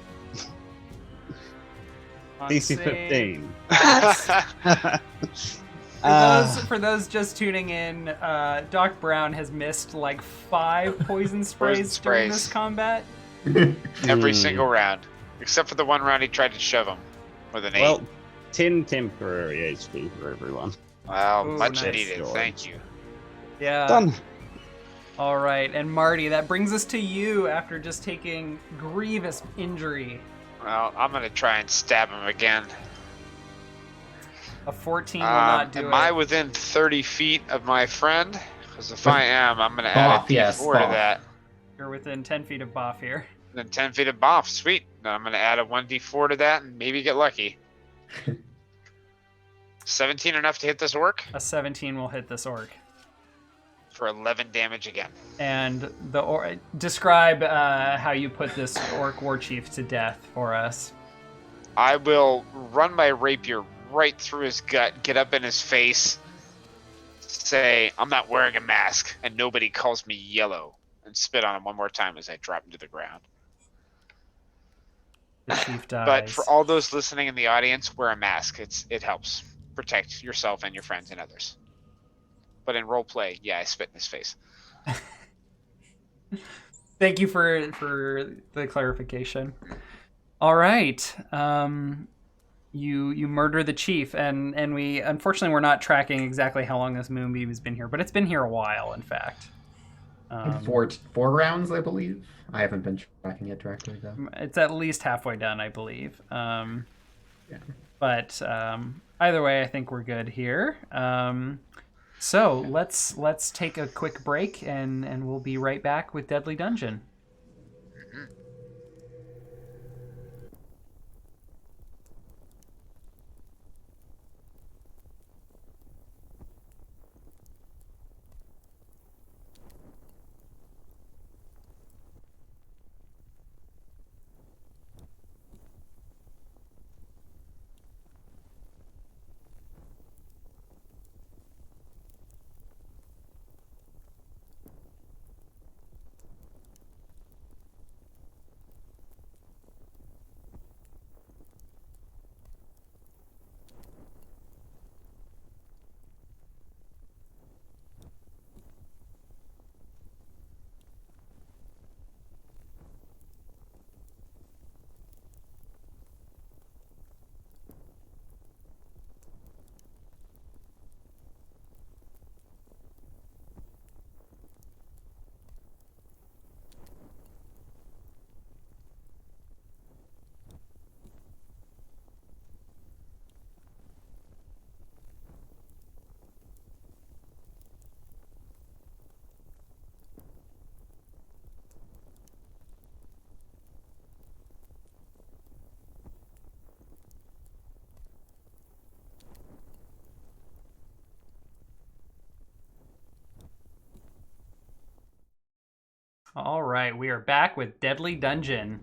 DC save. 15. For those just tuning in, Doc Brown has missed like 5 poison sprays during this combat. Every single round, except for the one round he tried to shove him with an 8. Well, 10 temporary HP for everyone. Wow, Ooh, much nice. needed. Thank you. Yeah. Done. All right, and Marty, that brings us to you after just taking grievous injury. Well, I'm gonna try and stab him again. A 14 will not do am it. I within 30 feet of my friend? Because if I am, I'm gonna add Boff, a D4 yes, to boff. that. You're within 10 feet of Boff here. Then 10 feet of Boff. Sweet. Now I'm gonna add a 1D4 to that and maybe get lucky. 17 enough to hit this orc A 17 will hit this orc. for 11 damage again. And describe how you put this orc war chief to death for us. I will run my rapier right through his gut, get up in his face, say, I'm not wearing a mask, and nobody calls me yellow, and spit on him one more time as I drop him to the ground. The chief dies. But for all those listening in the audience, wear a mask. It helps protect yourself and your friends and others. But in role play, yeah, I spit in his face. Thank you for the clarification. All right. You murder the chief, and we unfortunately we're not tracking exactly how long this moonbeam has been here, but it's been here a while, in fact. Four rounds, I believe. I haven't been tracking it directly though. It's at least halfway done, I believe. Yeah. But either way, I think we're good here. So let's take a quick break, and we'll be right back with Deadly Dungeon. All right, we are back with Deadly Dungeon.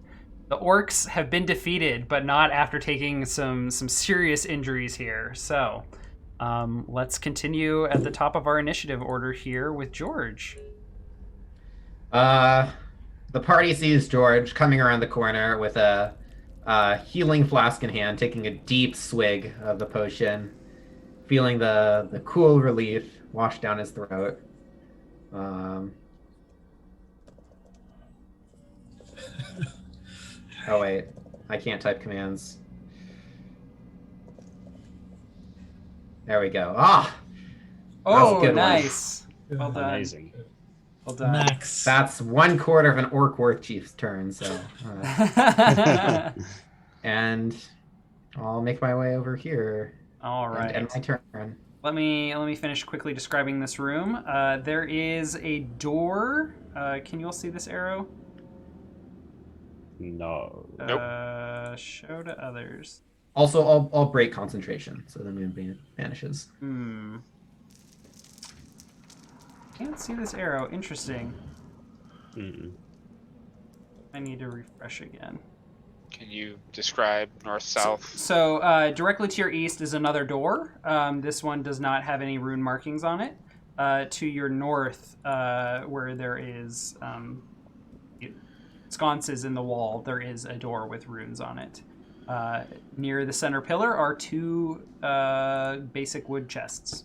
The orcs have been defeated, but not after taking some serious injuries here. So let's continue at the top of our initiative order here with George. The party sees George coming around the corner with a healing flask in hand, taking a deep swig of the potion, feeling the cool relief wash down his throat. Oh wait, I can't type commands. There we go. Ah! Oh, a good one. nice. Well done. Amazing. Well done. Max. That's 1/4 of an orc war chief's turn, so... and I'll make my way over here All right. And my turn. Let me finish quickly describing this room. There is a door. Can you all see this arrow? No. Nope. Show to others. Also, I'll break concentration, so the moon vanishes. Can't see this arrow. Interesting. Mm. I need to refresh again. Can you describe north, south? So directly to your east is another door. This one does not have any rune markings on it. To your north, where there is sconces in the wall, there is a door with runes on it. Near the center pillar are two basic wood chests.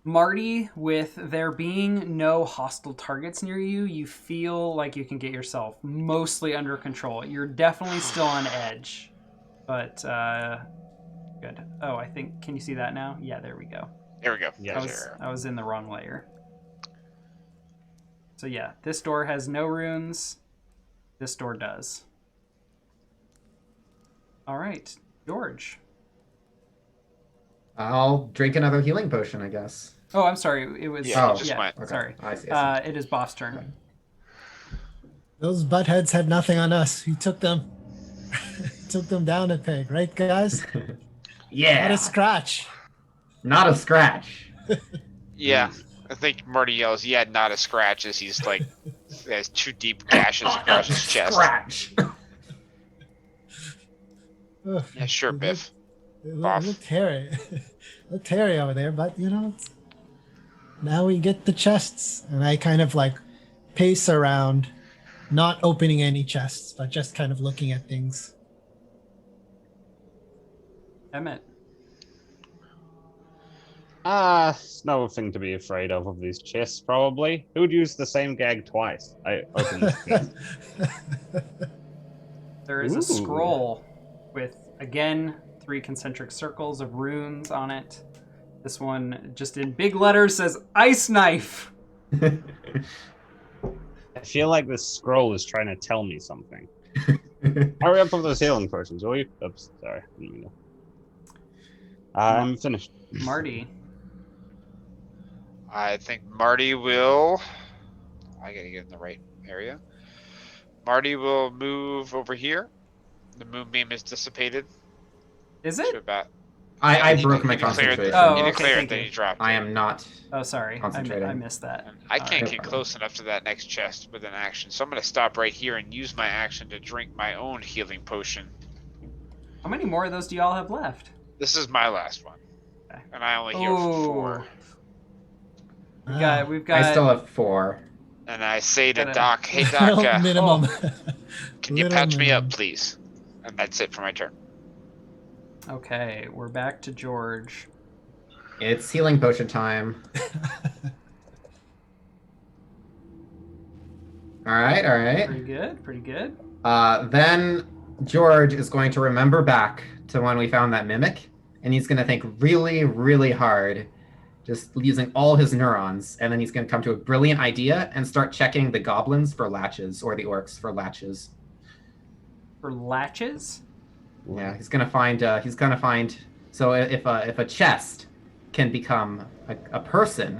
Marty, with there being no hostile targets near you, you feel like you can get yourself mostly under control. You're definitely still on edge, but good. Oh, I think, can you see that now? Yeah, there we go. There we go. Yeah. I was in the wrong layer. So yeah, this door has no runes. This door does. All right, George. I'll drink another healing potion, I guess. Oh, I'm sorry. It was. Yeah, you just went. Okay. Sorry. I see. It is Boss' turn. Those buttheads had nothing on us. We took them, took them down a peg, right, guys? Yeah. Not a scratch. Not a scratch. Yeah. I think Marty yells, "Yeah, not a scratch," as he's like, has two deep gashes across his chest. Scratch. Ugh, Yeah, sure, it Biff. looked hairy. Looked hairy over there, but you know, now we get the chests, and I kind of like pace around, not opening any chests, but just kind of looking at things. Emmett. Nothing to be afraid of these chests, probably. Who would use the same gag twice? I opened this chest. There is a Ooh. scroll with, again, 3 concentric circles of runes on it. This one, just in big letters, says Ice Knife. I feel like this scroll is trying to tell me something. Hurry up with those healing potions, will you? Oops, sorry. Didn't mean to. I'm finished. Marty. I think Marty will. I gotta get in the right area. Marty will move over here. The moonbeam is dissipated. Is To it? about. I he- broke my he declared concentration. that- Oh, he okay, declared thank that you. he dropped. I it. am not. Oh, sorry. Concentrating. I missed that. And I can't Alright. get close enough to that next chest with an action, so I'm gonna stop right here and use my action to drink my own healing potion. How many more of those do y'all have left? This is my last one, Okay. and I only heal for 4. We've got. I still have 4. And I say to Gotta- Doc, "Hey Doc, minimum. can you little patch me up, minimum. please?" And that's it for my turn. Okay, we're back to George. It's healing potion time. All right, all right. Pretty good. Pretty good. Then George is going to remember back to when we found that mimic, and he's going to think really, really hard, just using all his neurons, and then he's going to come to a brilliant idea and start checking the goblins for latches or the orcs for latches. For latches? Yeah, he's gonna find. So if a chest can become a person,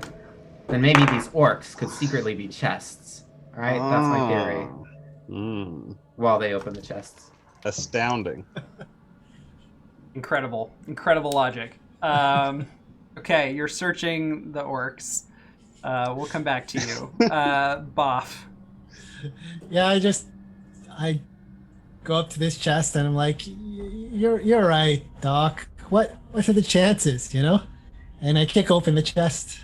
then maybe these orcs could secretly be chests. All right, that's my theory. While they open the chests. Astounding. Incredible. Incredible logic. Okay, you're searching the orcs. We'll come back to you. Boff. Yeah, I go up to this chest and I'm like, you're right, Doc. What are the chances, you know? And I kick open the chest.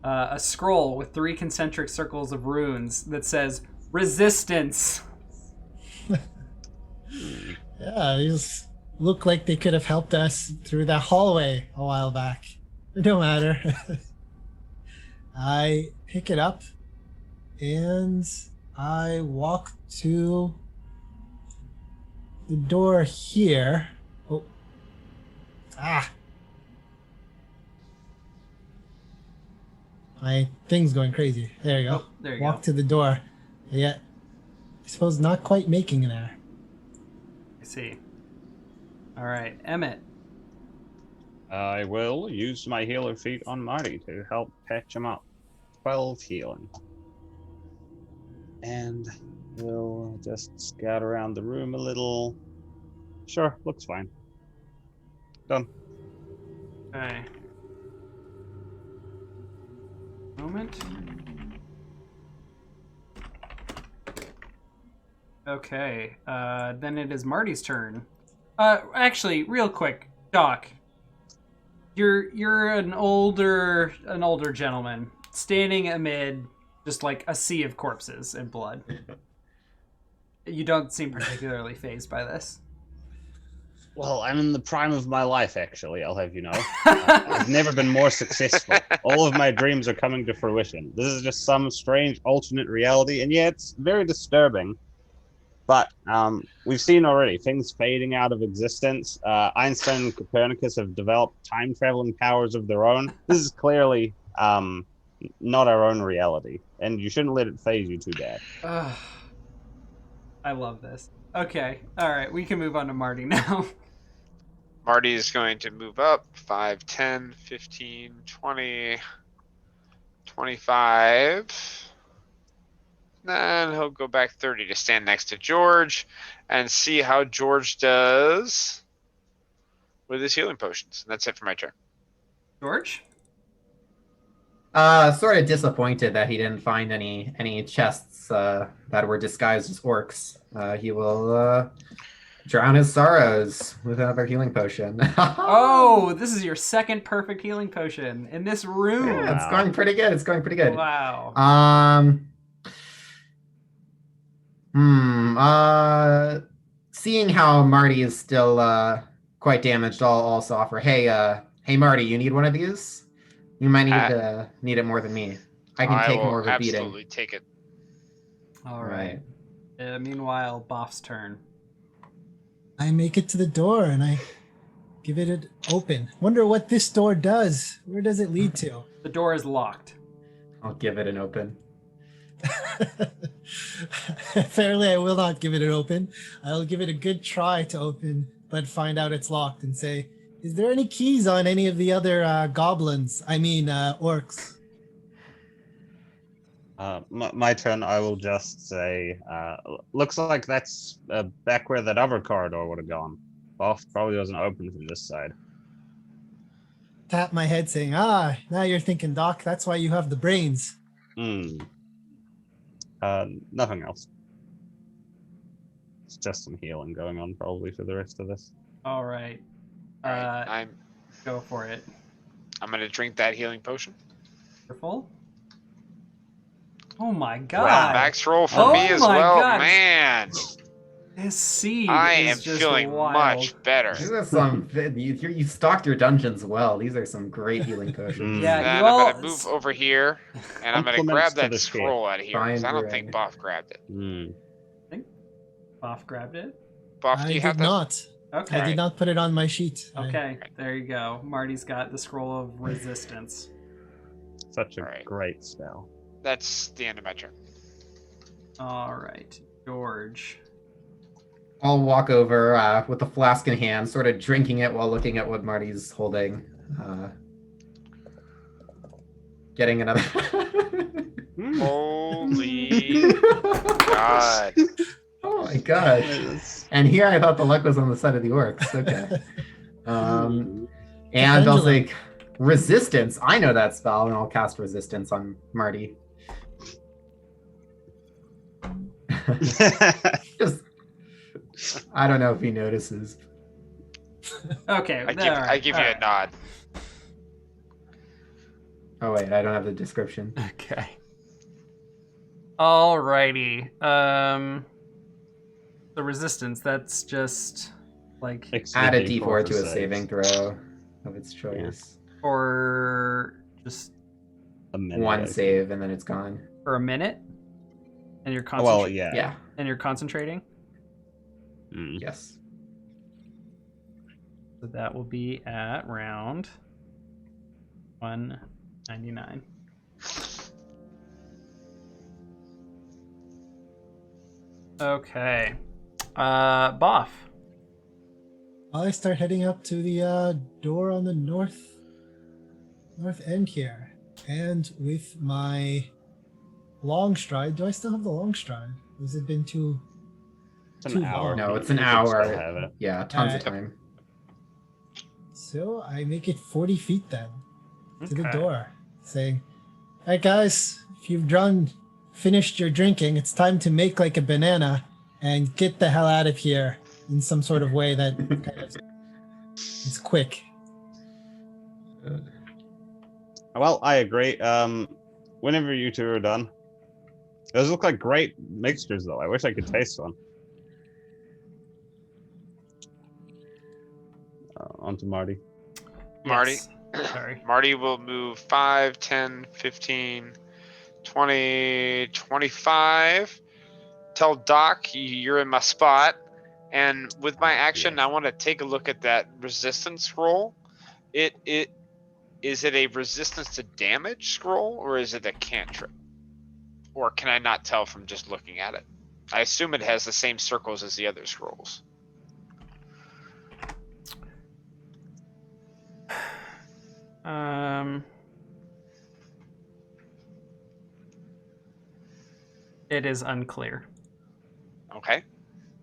A scroll with 3 concentric circles of runes that says resistance. Yeah, these look like they could have helped us through that hallway a while back. It don't matter. I pick it up and I walk to the door here. Oh. Ah. My thing's going crazy. There you go. Oh, there you walk go. to the door. Yeah. I suppose not quite making it there. I see. All right, Emmett. I will use my healer feat on Marty to help patch him up. 12 healing. And we'll just scout around the room a little. Sure, looks fine. Done. Okay. Moment. Okay. Then it is Marty's turn. Actually, real quick, Doc. You're an older gentleman standing amid just like a sea of corpses and blood. You don't seem particularly fazed by this. Well, I'm in the prime of my life, actually, I'll have you know. I've never been more successful. All of my dreams are coming to fruition. This is just some strange alternate reality, and yeah, it's very disturbing. But we've seen already things fading out of existence. Einstein and Copernicus have developed time-traveling powers of their own. This is clearly not our own reality, and you shouldn't let it phase you too bad. I love this. Okay, all right, we can move on to Marty now. Marty is going to move up 5, 10, 15, 20, 25. Then he'll go back 30 to stand next to George and see how George does with his healing potions. And that's it for my turn. George? Sort of disappointed that he didn't find any chests that were disguised as orcs. He will drown his sorrows with another healing potion. Oh, this is your second perfect healing potion in this room. Yeah, it's going pretty good. It's going pretty good. Wow. Seeing how Marty is still quite damaged, I'll also offer, hey Marty, you need one of these? You might need it more than me. I can take more of a beating. Absolutely take it. All right. Meanwhile, Boff's turn. I make it to the door and I give it an open. Wonder what this door does. Where does it lead to? The door is locked. I'll give it an open. Apparently, I will not give it an open. I'll give it a good try to open, but find out it's locked and say, is there any keys on any of the other goblins? I mean, orcs. My turn, I will just say, looks like that's back where that other corridor would have gone. Boff probably wasn't open from this side. Tap my head saying, now you're thinking, Doc, that's why you have the brains. Nothing else. It's just some healing going on probably for the rest of this. All right. Go for it. I'm going to drink that healing potion. Careful. Oh my god. Wow, max roll for me as well. God. Man. This seed am just feeling wild. Much better. These are some. You stocked your dungeons well. These are some great healing potions. Yeah, then I'm going to move over here, and I'm going to grab that scroll out of here, because I don't think Boff grabbed it. I think Boff grabbed it. Boff, do you have that? Not. Okay. I did not put it on my sheet. Okay, there you go. Marty's got the scroll of resistance. Such a great spell. That's the end of my turn. All right, George. I'll walk over with the flask in hand, sort of drinking it while looking at what Marty's holding. Getting another. Holy God. Oh my gosh. And here I thought the luck was on the side of the orcs. Okay. And I'll say resistance. I know that spell, and I'll cast resistance on Marty. Just, I don't know if he notices. Okay. I give you a nod. Oh wait, I don't have the description. Okay. Alrighty. The resistance, that's just like add a d4 to a saving throw of its choice. Or just a minute, one save and then it's gone. For a minute? And you're concentrating? Well, yeah. Yeah. And you're concentrating? Yes. So that will be at round 199. Okay. Boff. I start heading up to the door on the north end here, and with my long stride. Do I still have the long stride? Has it been too? It's an Too hour. long. No, it's You an should hour. still have it. Yeah, tons of Alright. time. So I make it 40 feet then to the Okay. door, saying, "All right, guys, if you've finished your drinking, it's time to make like a banana and get the hell out of here in some sort of way that kind of is quick." Well, I agree. Whenever you two are done. Those look like great mixtures, though. I wish I could taste one. On to Marty. Marty. Yes. Sorry. Marty will move 5, 10, 15, 20, 25. Tell Doc you're in my spot. And with my action, yes. I want to take a look at that resistance scroll. Is it a resistance to damage scroll, or is it a cantrip? Or can I not tell from just looking at it? I assume it has the same circles as the other scrolls. It is unclear. Okay.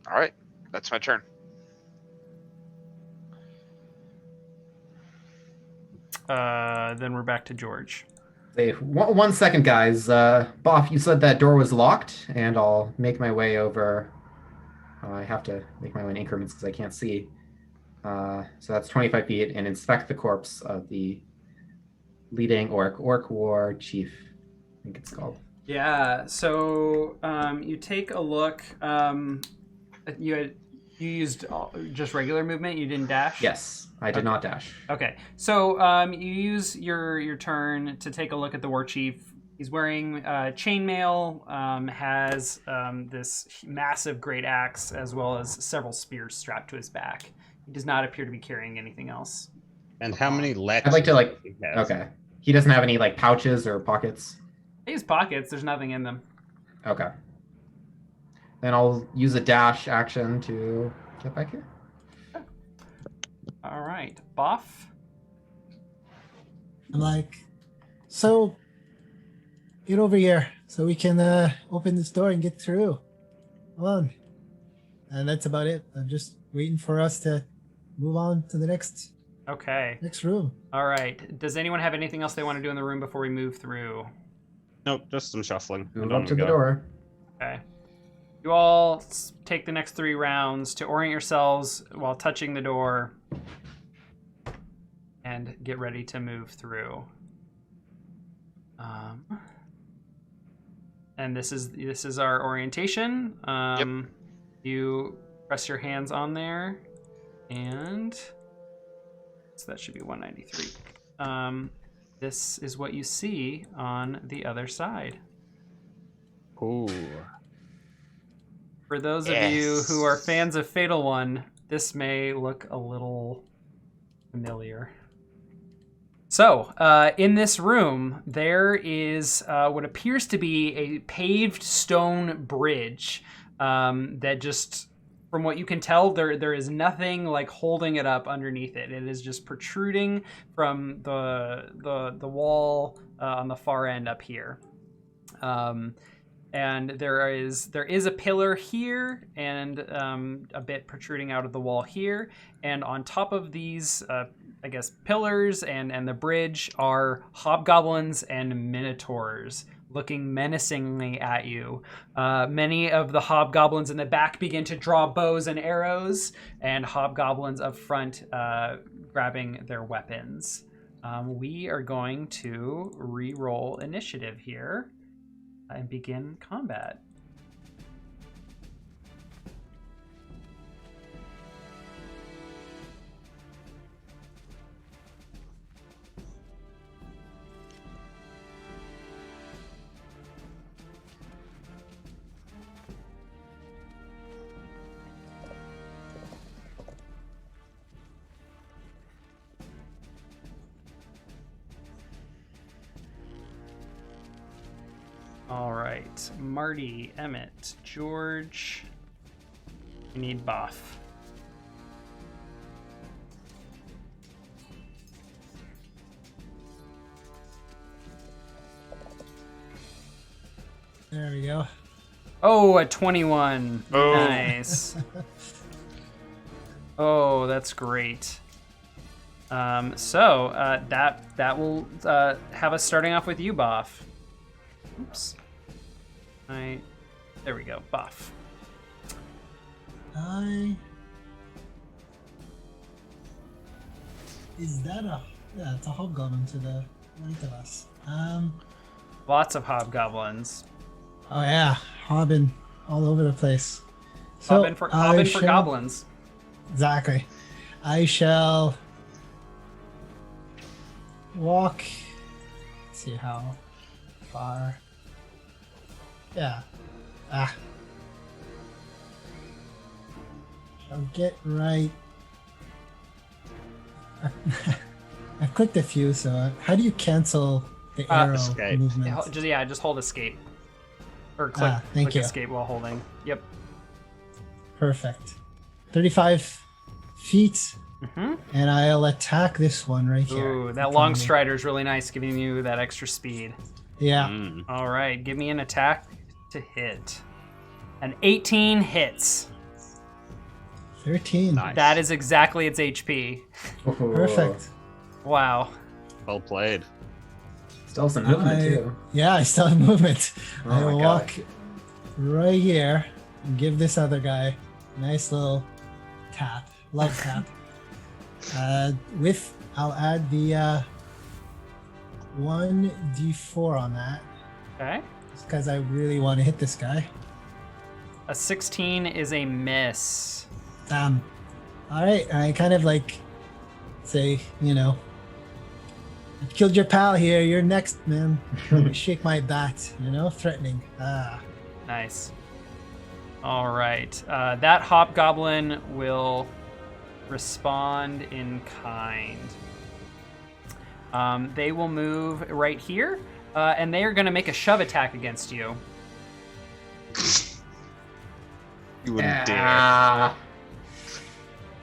All right. That's my turn. Then we're back to George. Say, 1 second, guys. Boff, you said that door was locked, and I'll make my way over. I have to make my way in increments because I can't see. So that's 25 feet, and inspect the corpse of the leading orc war chief, I think it's called. Yeah. So you take a look. You used just regular movement. You didn't dash. Yes, I did not dash. Okay. So you use your turn to take a look at the war chief. He's wearing chainmail. Has this massive great axe as well as several spears strapped to his back. He does not appear to be carrying anything else. And how many latches? I'd like to like. he has? Okay, he doesn't have any like pouches or pockets. He has pockets. There's nothing in them. Okay. Then I'll use a dash action to get back here. All right, Boff. I'm like, "So get over here so we can open this door and get through. Come on." And that's about it. I'm just waiting for us to move on to the next Okay. room. All right. Does anyone have anything else they want to do in the room before we move through? Nope, just some shuffling. Move And on up to we the go. door. Okay. You all take the next 3 rounds to orient yourselves while touching the door and get ready to move through. And this is our orientation. You press your hands on there, and so that should be 193. This is what you see on the other side. Ooh. For those of you who are fans of Fatal One, this may look a little familiar. So, in this room, there is what appears to be a paved stone bridge that just, from what you can tell, there is nothing like holding it up underneath it. It is just protruding from the wall on the far end up here. And there is a pillar here and a bit protruding out of the wall here. And on top of these, I guess, pillars and the bridge are hobgoblins and minotaurs looking menacingly at you. Many of the hobgoblins in the back begin to draw bows and arrows, and hobgoblins up front grabbing their weapons. We are going to re-roll initiative here and begin combat. All right, Marty, Emmett, George. We need Boff. There we go. Oh, a 21. Oh. Nice. Oh, that's great. That will have us starting off with you, Boff. Oops. There we go, Boff. Is that a... Yeah, it's a hobgoblin to the right of us. Lots of hobgoblins. Oh yeah, hobbin all over the place. So Hobbin for goblins. Exactly. I shall walk. Let's see how far. Yeah. I'll get right. I clicked a few, so how do you cancel the arrow escape. movement? Just hold escape. Or click, thank click you. escape while holding. Yep. Perfect. 35 feet, and I'll attack this one right here. Ooh, that long strider is really nice, giving you that extra speed. Yeah. All right, give me an attack to hit. An 18 hits. 13. Nice. That is exactly its HP. Perfect. Wow. Well played. Still some movement too. Yeah, I still have movement. Oh I my will God. walk right here and give this other guy a nice little tap, love tap. I'll add the 1d4 on that, Okay. just because I really want to hit this guy. A 16 is a miss. Damn. All right, I kind of like say, I killed your pal here. You're next, man. Shake my bat, threatening. Nice. All right. That hobgoblin will respond in kind. They will move right here, and they are going to make a shove attack against you. You wouldn't dare. Ah.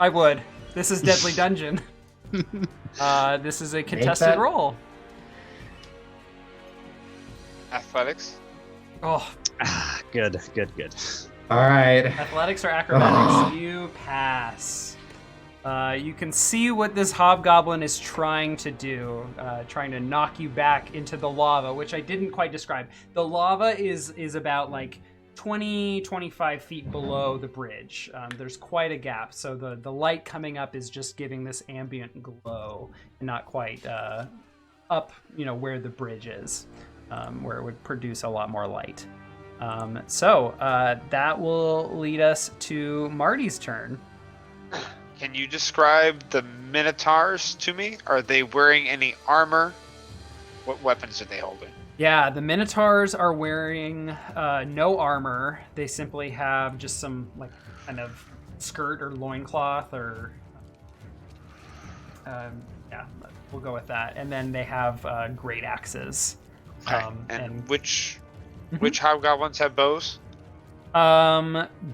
I would. This is Deadly Dungeon. This is a contested that- roll. Athletics. Oh, Good. All right. athletics or acrobatics? You pass. You can see what this hobgoblin is trying to do, trying to knock you back into the lava, which I didn't quite describe. The lava is about like 20-25 feet below the bridge. There's quite a gap, so the light coming up is just giving this ambient glow, and not quite up, where the bridge is, where it would produce a lot more light. So that will lead us to Marty's turn. Can you describe the Minotaurs to me? Are they wearing any armor? What weapons are they holding? Yeah, the Minotaurs are wearing no armor. They simply have just some kind of skirt or loincloth or yeah, we'll go with that. And then they have great axes. Okay. And which hobgoblins have bows?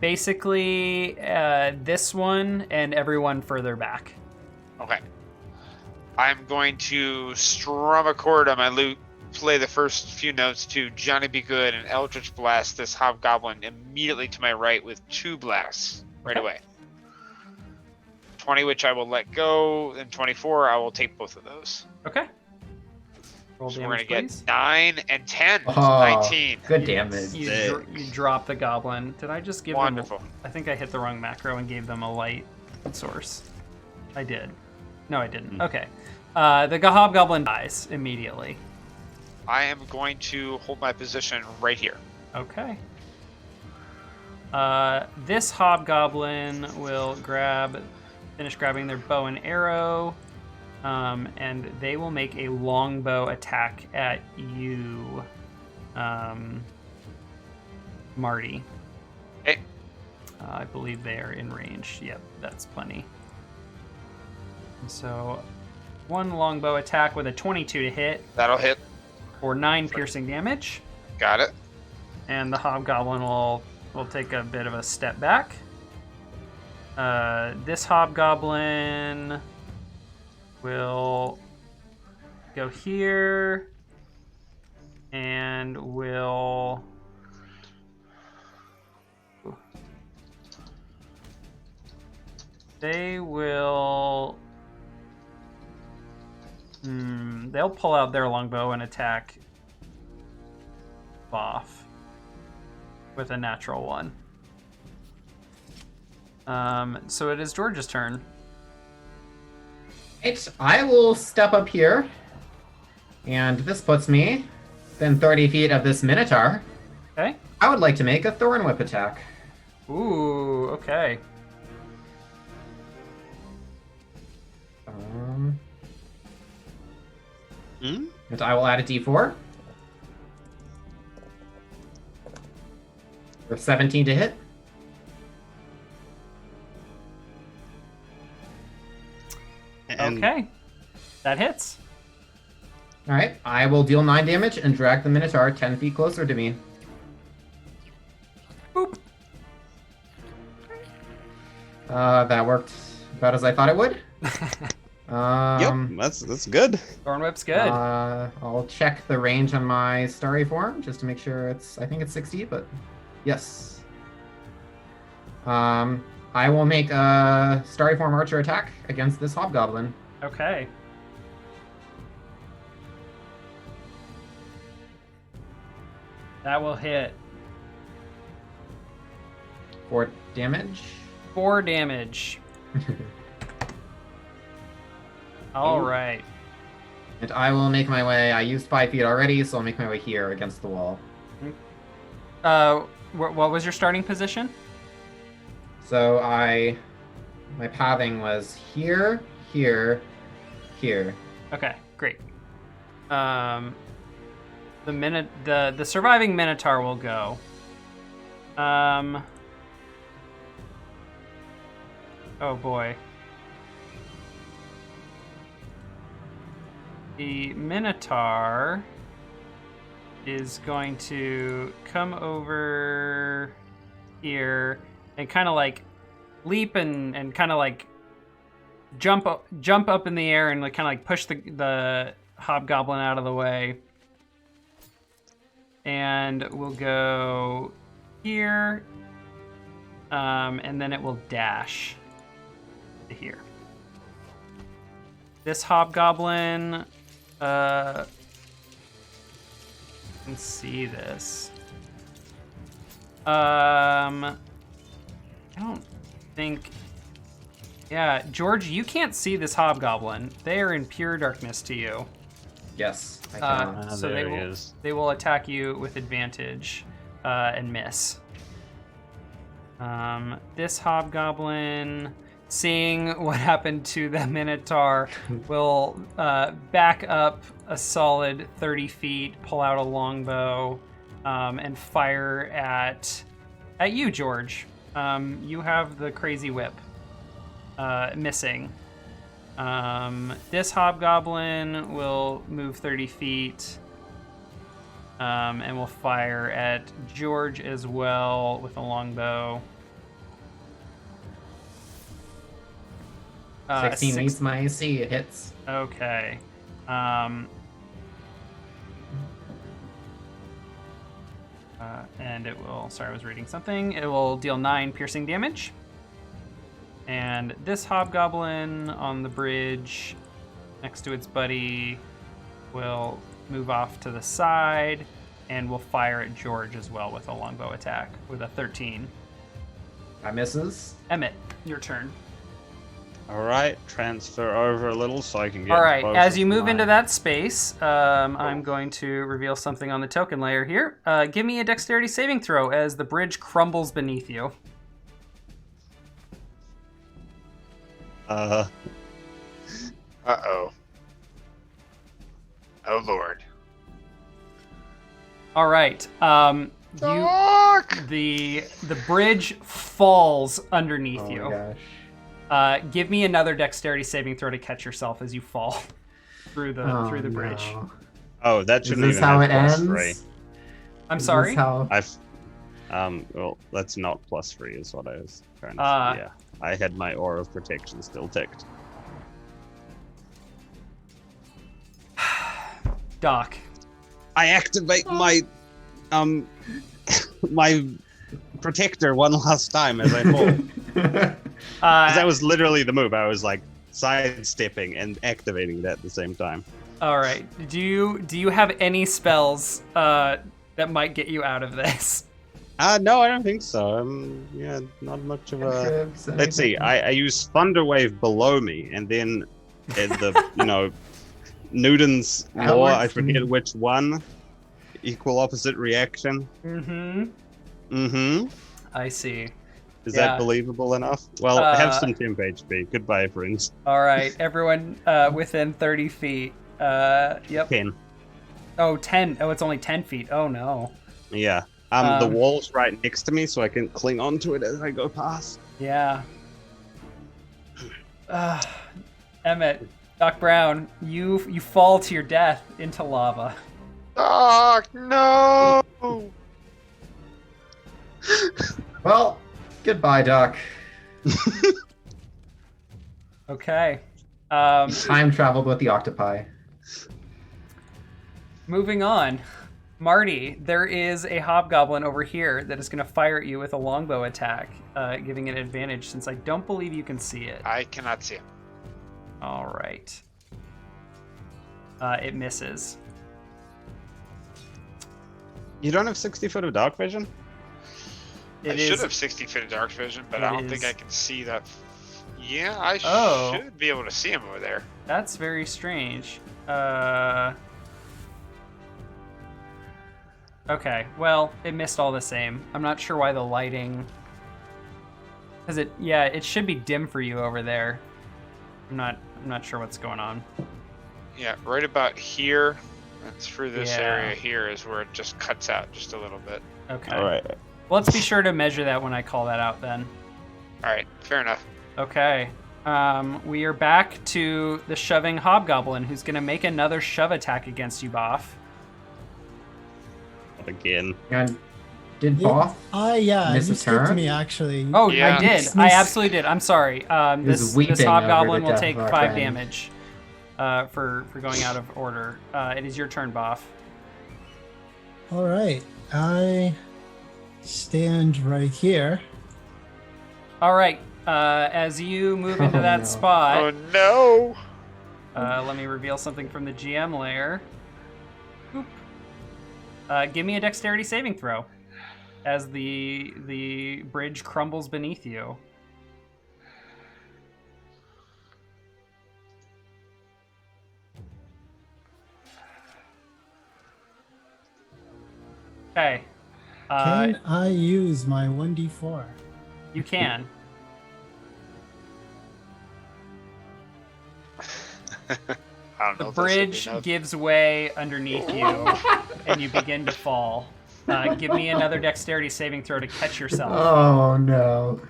Basically this one and everyone further back. Okay. I'm going to strum a chord on my lute, play the first few notes to Johnny Be Good, and Eldritch Blast this hobgoblin immediately to my right with 2 blasts right away. 20, which I will let go, and 24, I will take both of those. Okay. Roll So we're damage, going to please. get 9 and 10. Oh, 19. Good damage. You drop the goblin. Did I just give Wonderful. them... I think I hit the wrong macro and gave them a light source. I did. No, I didn't. Okay. The hobgoblin dies immediately. I am going to hold my position right here. Okay. This hobgoblin will finish grabbing their bow and arrow, and they will make a longbow attack at you, Marty. Hey. I believe they are in range. Yep, that's plenty. So, 1 longbow attack with a 22 to hit That'll hit. for 9 piercing damage. Got it. And the hobgoblin will take a bit of a step back. This hobgoblin will go here and will They will. They'll pull out their longbow and attack Boff with a natural one. So it is George's turn. Right, I will step up here, and this puts me within 30 feet of this Minotaur. Okay. I would like to make a Thorn Whip attack. Ooh, okay. And I will add a d4. For 17 to hit. And Okay. That hits. Alright, I will deal 9 damage and drag the Minotaur 10 feet closer to me. Boop. That worked about as I thought it would. Yep, that's good. Thorn Whip's good. I'll check the range on my Starry Form just to make sure I think it's 60, but yes. I will make a Starry Form Archer attack against this Hobgoblin. Okay. That will hit. 4 damage. 4 damage. All right. And I will make my way. I used 5 feet already, so I'll make my way here against the wall. What was your starting position? So my pathing was here, here, here. Okay, great. The surviving Minotaur will go. Oh boy. The Minotaur is going to come over here and kind of like leap and kind of like jump up in the air and like kind of like push the Hobgoblin out of the way. And we'll go here, and then it will dash to here. This Hobgoblin, can see this. I don't think. Yeah, George, you can't see this Hobgoblin. They are in pure darkness to you. Yes, I can. So there he is. they will attack you with advantage and miss. This Hobgoblin, seeing what happened to the Minotaur, will back up a solid 30 feet, pull out a longbow, and fire at you, George. You have the crazy whip, missing. This Hobgoblin will move 30 feet and will fire at George as well with a longbow. 16 meets my AC. It hits. Okay. And it will, sorry, I was reading something. It will deal 9 piercing damage. And this Hobgoblin on the bridge next to its buddy will move off to the side and will fire at George as well with a longbow attack with a 13. That misses. Emmett, your turn. All right, transfer over a little so I can get. All right, both as you of move into mine. that space, I'm going to reveal something on the token layer here. Give me a dexterity saving throw as the bridge crumbles beneath you. Uh-oh. Oh, Lord. All right. The bridge falls underneath Oh you. my gosh. Give me another dexterity saving throw to catch yourself as you fall through the bridge. No. Oh, that Is shouldn't this even how have it plus ends? 3. I'm Is sorry. this how... Well, that's not plus 3 is what I was trying to say. Yeah, I had my aura of protection still ticked. Doc. I activate my my protector one last time as I fall. that was literally the move. I was like sidestepping and activating that at the same time. All right. Do you have any spells that might get you out of this? No, I don't think so. Yeah, not much of a. Let's see. I use Thunder Wave below me, and then the Newton's law. I forget which one. Equal opposite reaction. I see. Is that believable enough? Well, have some temp HP. Goodbye, friends. All right, everyone within 30 feet. Yep. 10. Oh, 10. Oh, it's only 10 feet. Oh, no. Yeah. The wall's right next to me, so I can cling onto it as I go past. Yeah. Emmett, Doc Brown, you fall to your death into lava. Doc, no! Well, goodbye, Doc. Okay. Time traveled with the octopi. Moving on. Marty, there is a hobgoblin over here that is going to fire at you with a longbow attack, giving it an advantage since I don't believe you can see it. I cannot see him. All right. It misses. You don't have 60 foot of dark vision? I should have 60 feet of dark vision, but I don't think I can see that. Yeah, I should be able to see him over there. That's very strange. Okay, well, it missed all the same. I'm not sure why the lighting... Because it should be dim for you over there. I'm not sure what's going on. Yeah, right about here, and through this area here is where it just cuts out just a little bit. Okay. All right. Well, let's be sure to measure that when I call that out then. All right, fair enough. Okay. We are back to the shoving hobgoblin, who's going to make another shove attack against you, Boff. Again. And did Boff miss a skipped turn? me actually. Oh, Yeah. I did. I absolutely did. I'm sorry. This weeping hobgoblin over the will take death of 5 our friend. damage for going out of order. It is your turn, Boff. All right, I stand right here. All right. As you move into that no. spot, Oh no! let me reveal something from the GM layer. Boop. Give me a dexterity saving throw as the bridge crumbles beneath you. Okay. Can I use my 1d4? You can. I don't know The if that should be bridge enough. gives way underneath you, and you begin to fall. Give me another dexterity saving throw to catch yourself. Oh no.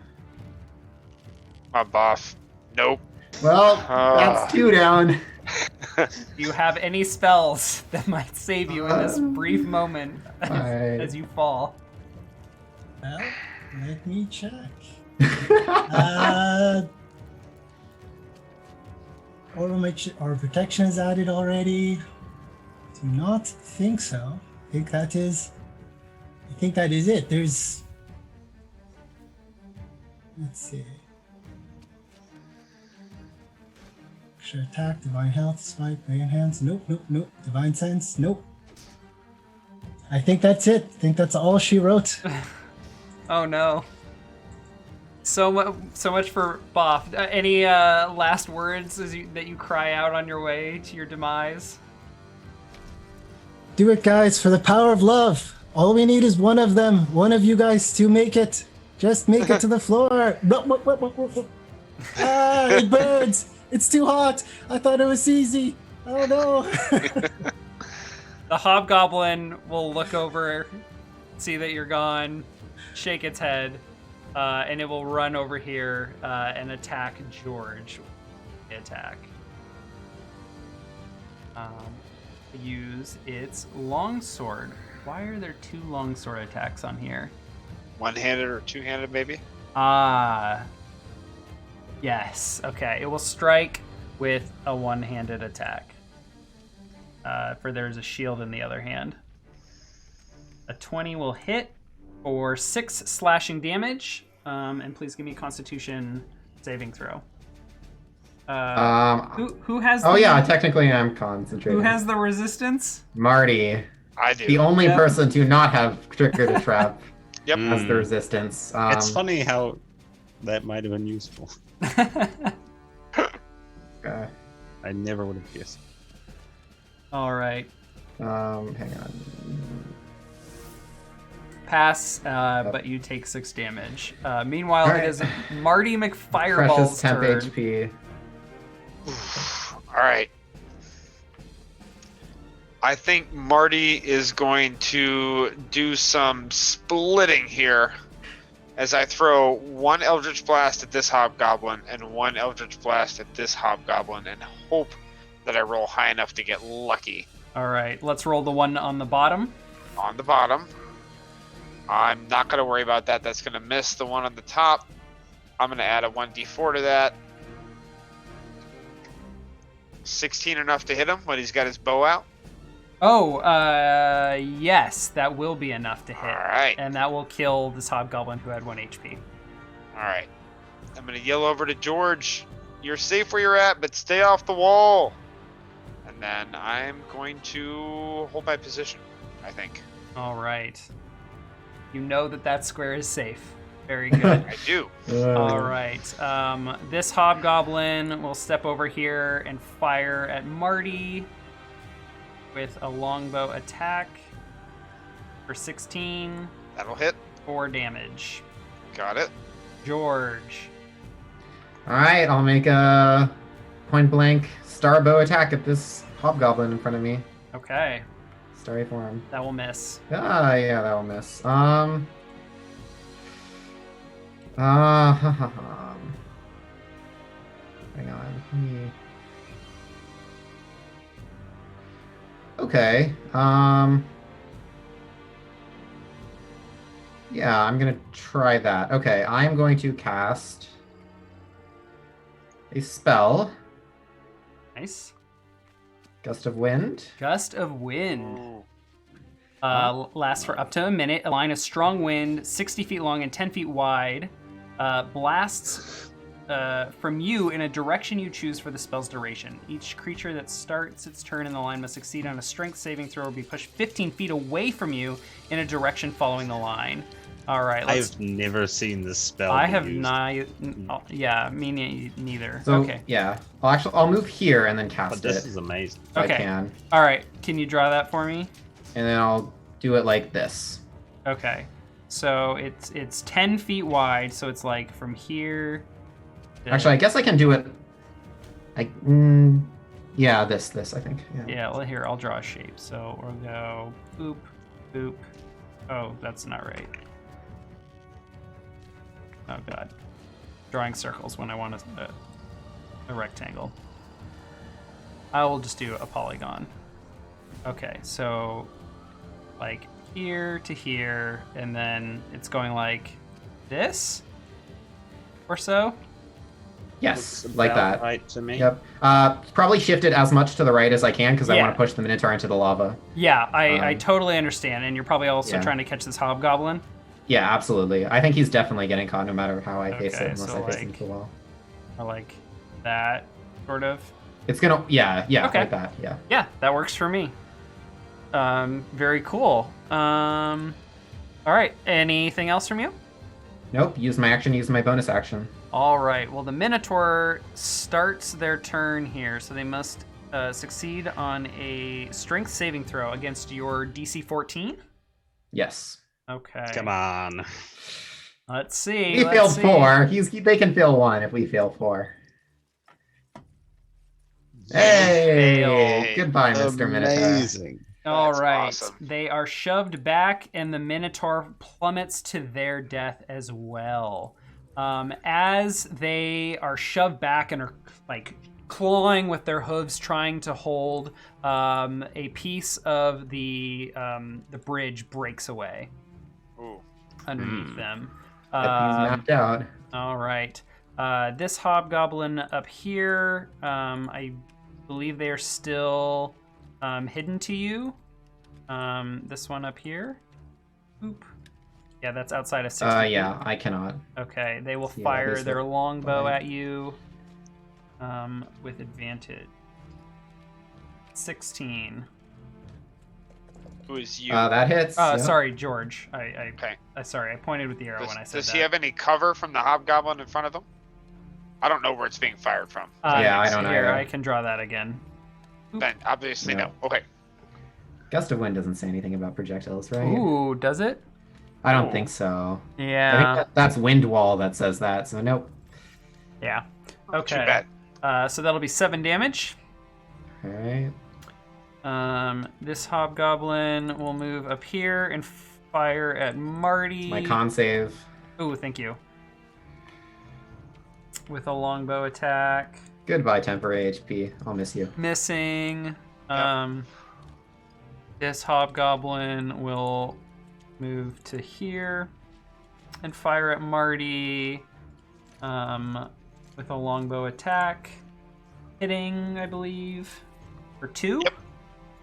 My boss. Nope. Well, that's 2 down. Do you have any spells that might save you in this brief moment as you fall? Well, let me check. Or protection is added already. Do not think so. I think that is it. Let's see. Extra attack, divine health, smite, brain hands. Nope. Divine sense. Nope. I think that's it. I think that's all she wrote. Oh no. So much for Boff. Any last words that you cry out on your way to your demise? Do it, guys, for the power of love. All we need is one of them. One of you guys to make it. Just make it to the floor. It burns. It's too hot. I thought it was easy. Oh no. The hobgoblin will look over, see that you're gone, shake its head, and it will run over here and attack George. Attack. Use its longsword. Why are there 2 longsword attacks on here? One-handed or two-handed, maybe? Yes. Okay. It will strike with a one-handed attack. For there's a shield in the other hand. A 20 will hit for 6 slashing damage. And please give me a Constitution saving throw. Um, Who has? oh the, yeah, technically I'm concentrating. Who has the resistance? Marty, I do. the only Yep. person to not have triggered a trap, Yep. has the resistance. It's funny how that might have been useful. Okay. I never would have guessed. All right. Hang on. Pass, but you take 6 damage. Meanwhile, All right. it is Marty Precious McFireball's temp turn. HP. All right. I think Marty is going to do some splitting here as I throw one Eldritch Blast at this Hobgoblin and one Eldritch Blast at this Hobgoblin and hope that I roll high enough to get lucky. All right, let's roll the one on the bottom. On the bottom. I'm not going to worry about that. That's going to miss the one on the top. I'm going to add a 1d4 to that. 16 enough to hit him when he's got his bow out. Oh, yes, that will be enough to hit. All right. And that will kill this Hobgoblin who had 1 HP. All right. I'm going to yell over to George. You're safe where you're at, but stay off the wall. And then I'm going to hold my position, I think. All right. You know that square is safe. Very good. I do. All right. This Hobgoblin will step over here and fire at Marty with a longbow attack for 16. That'll hit. 4 damage. Got it. George. Alright, I'll make a point blank star bow attack at this hobgoblin in front of me. Okay. Starry form. That will miss. Ah, yeah, that'll miss. Hang on. Okay. Yeah, I'm gonna try that. Okay, I'm going to cast a spell. Nice. Gust of Wind. Gust of Wind. Ooh. Lasts for up to a minute. A line of strong wind, 60 feet long and 10 feet wide, blasts from you in a direction you choose for the spell's duration. Each creature that starts its turn in the line must succeed on a strength saving throw or be pushed 15 feet away from you in a direction following the line. All right, I've never seen this spell. I be have used. not. Yeah, me neither. So, Okay. yeah. I'll move here and then cast But this it is amazing. if I Okay. can. All right. Can you draw that for me? And then I'll do it like this. Okay. So it's 10 feet wide. So it's like from here. to- Actually, I guess I can do it. Yeah, this I think. Yeah. Yeah. Well, here I'll draw a shape. So we'll go boop, boop. Oh, that's not right. Oh god. Drawing circles when I want a rectangle. I will just do a polygon. Okay, so like here to here, and then it's going like this or so. Yes, Looks like about that. Right to me. Yep. Probably shift it as much to the right as I can because I Yeah. want to push the Minotaur into the lava. Yeah, I Um, totally understand, and you're probably also yeah. trying to catch this hobgoblin. Yeah, absolutely. I think he's definitely getting caught no matter how I face Okay, it, unless so, I face him like- too well. Or like that, sort of. It's gonna, yeah, Okay. like that, yeah. Yeah, that works for me. Very cool. All right, anything else from you? Nope. Use my action. Use my bonus action. All right. Well, the Minotaur starts their turn here, so they must succeed on a strength saving throw against your DC 14. Yes. Okay. Come on. Let's see. He let's failed see. 4. They can fail 1 if we fail 4. Hey! Failed. Goodbye, Mr. Minotaur. Amazing. All That's right. awesome. They are shoved back, and the Minotaur plummets to their death as well. As they are shoved back and are like clawing with their hooves, trying to hold, a piece of the bridge breaks away Ooh. underneath them. But he's knocked out. All right. This hobgoblin up here, I believe they are still hidden to you. This one up here. Boop. Yeah, that's outside of 60 feet. Yeah, I cannot. Okay, they will Yeah, fire there's their the longbow five. at you with advantage. 16. Who is you? That hits. Yep. Sorry, George. Okay. Sorry, I pointed with the arrow when I said Does that. he have any cover from the hobgoblin in front of him? I don't know where it's being fired from. Yeah, I don't Here, either. I can draw that again. Then obviously no. Okay. Gust of Wind doesn't say anything about projectiles, right? Ooh, does it? I don't Ooh. think so. I Yeah. think that's Wind Wall that says that, so nope. Yeah. Not too Okay. bad. So that'll be 7 damage. Alright. This hobgoblin will move up here and fire at Marty. My con save. Ooh, thank you. With a longbow attack. Goodbye, temporary HP. I'll miss you. Missing. This hobgoblin will move to here and fire at Marty with a longbow attack. Hitting, I believe, for 2. Yep.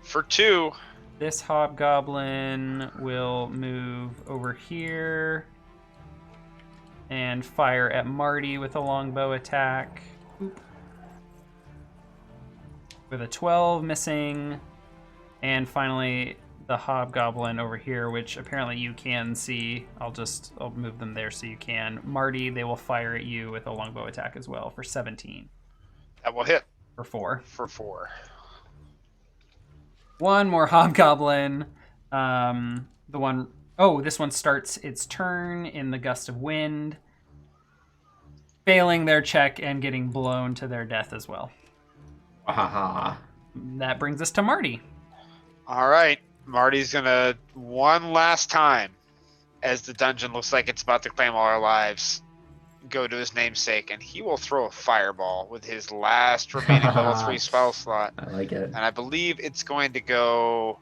For 2. This hobgoblin will move over here and fire at Marty with a longbow attack. Oop. With a 12 missing. And finally, the hobgoblin over here, which apparently you can see. I'll move them there so you can. Marty, they will fire at you with a longbow attack as well for 17. That will hit. For 4. For 4. One more hobgoblin. This one starts its turn in the gust of wind, failing their check and getting blown to their death as well. Haha. That brings us to Marty. All right. Marty's going to, one last time, as the dungeon looks like it's about to claim all our lives, go to his namesake, and he will throw a fireball with his last remaining level 3 spell slot. I like it. And I believe it's going to go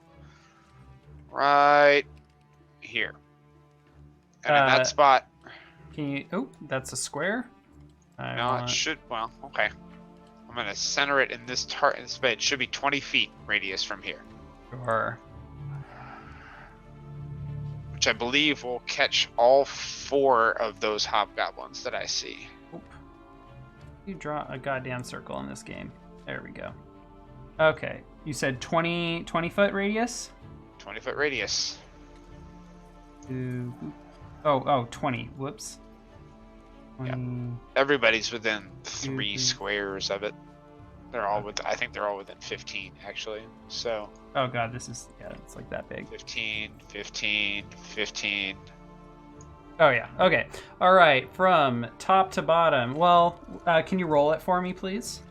right here. And in that spot... Can you... Oh, that's a square. it should... Well, okay. I'm going to center it in this target. It should be 20 feet radius from here. Sure. Which I believe will catch all 4 of those hobgoblins that I see. Oop. You draw a goddamn circle in this game. There we go. Okay. You said 20 foot radius? 20 foot radius. 20. Whoops. 20. Yeah. Everybody's within 3 Mhm. squares of it. They're all I think they're all within 15 actually. So. Oh god, it's like that big. 15, 15, 15. Oh yeah. Okay. All right. From top to bottom. Well, can you roll it for me, please?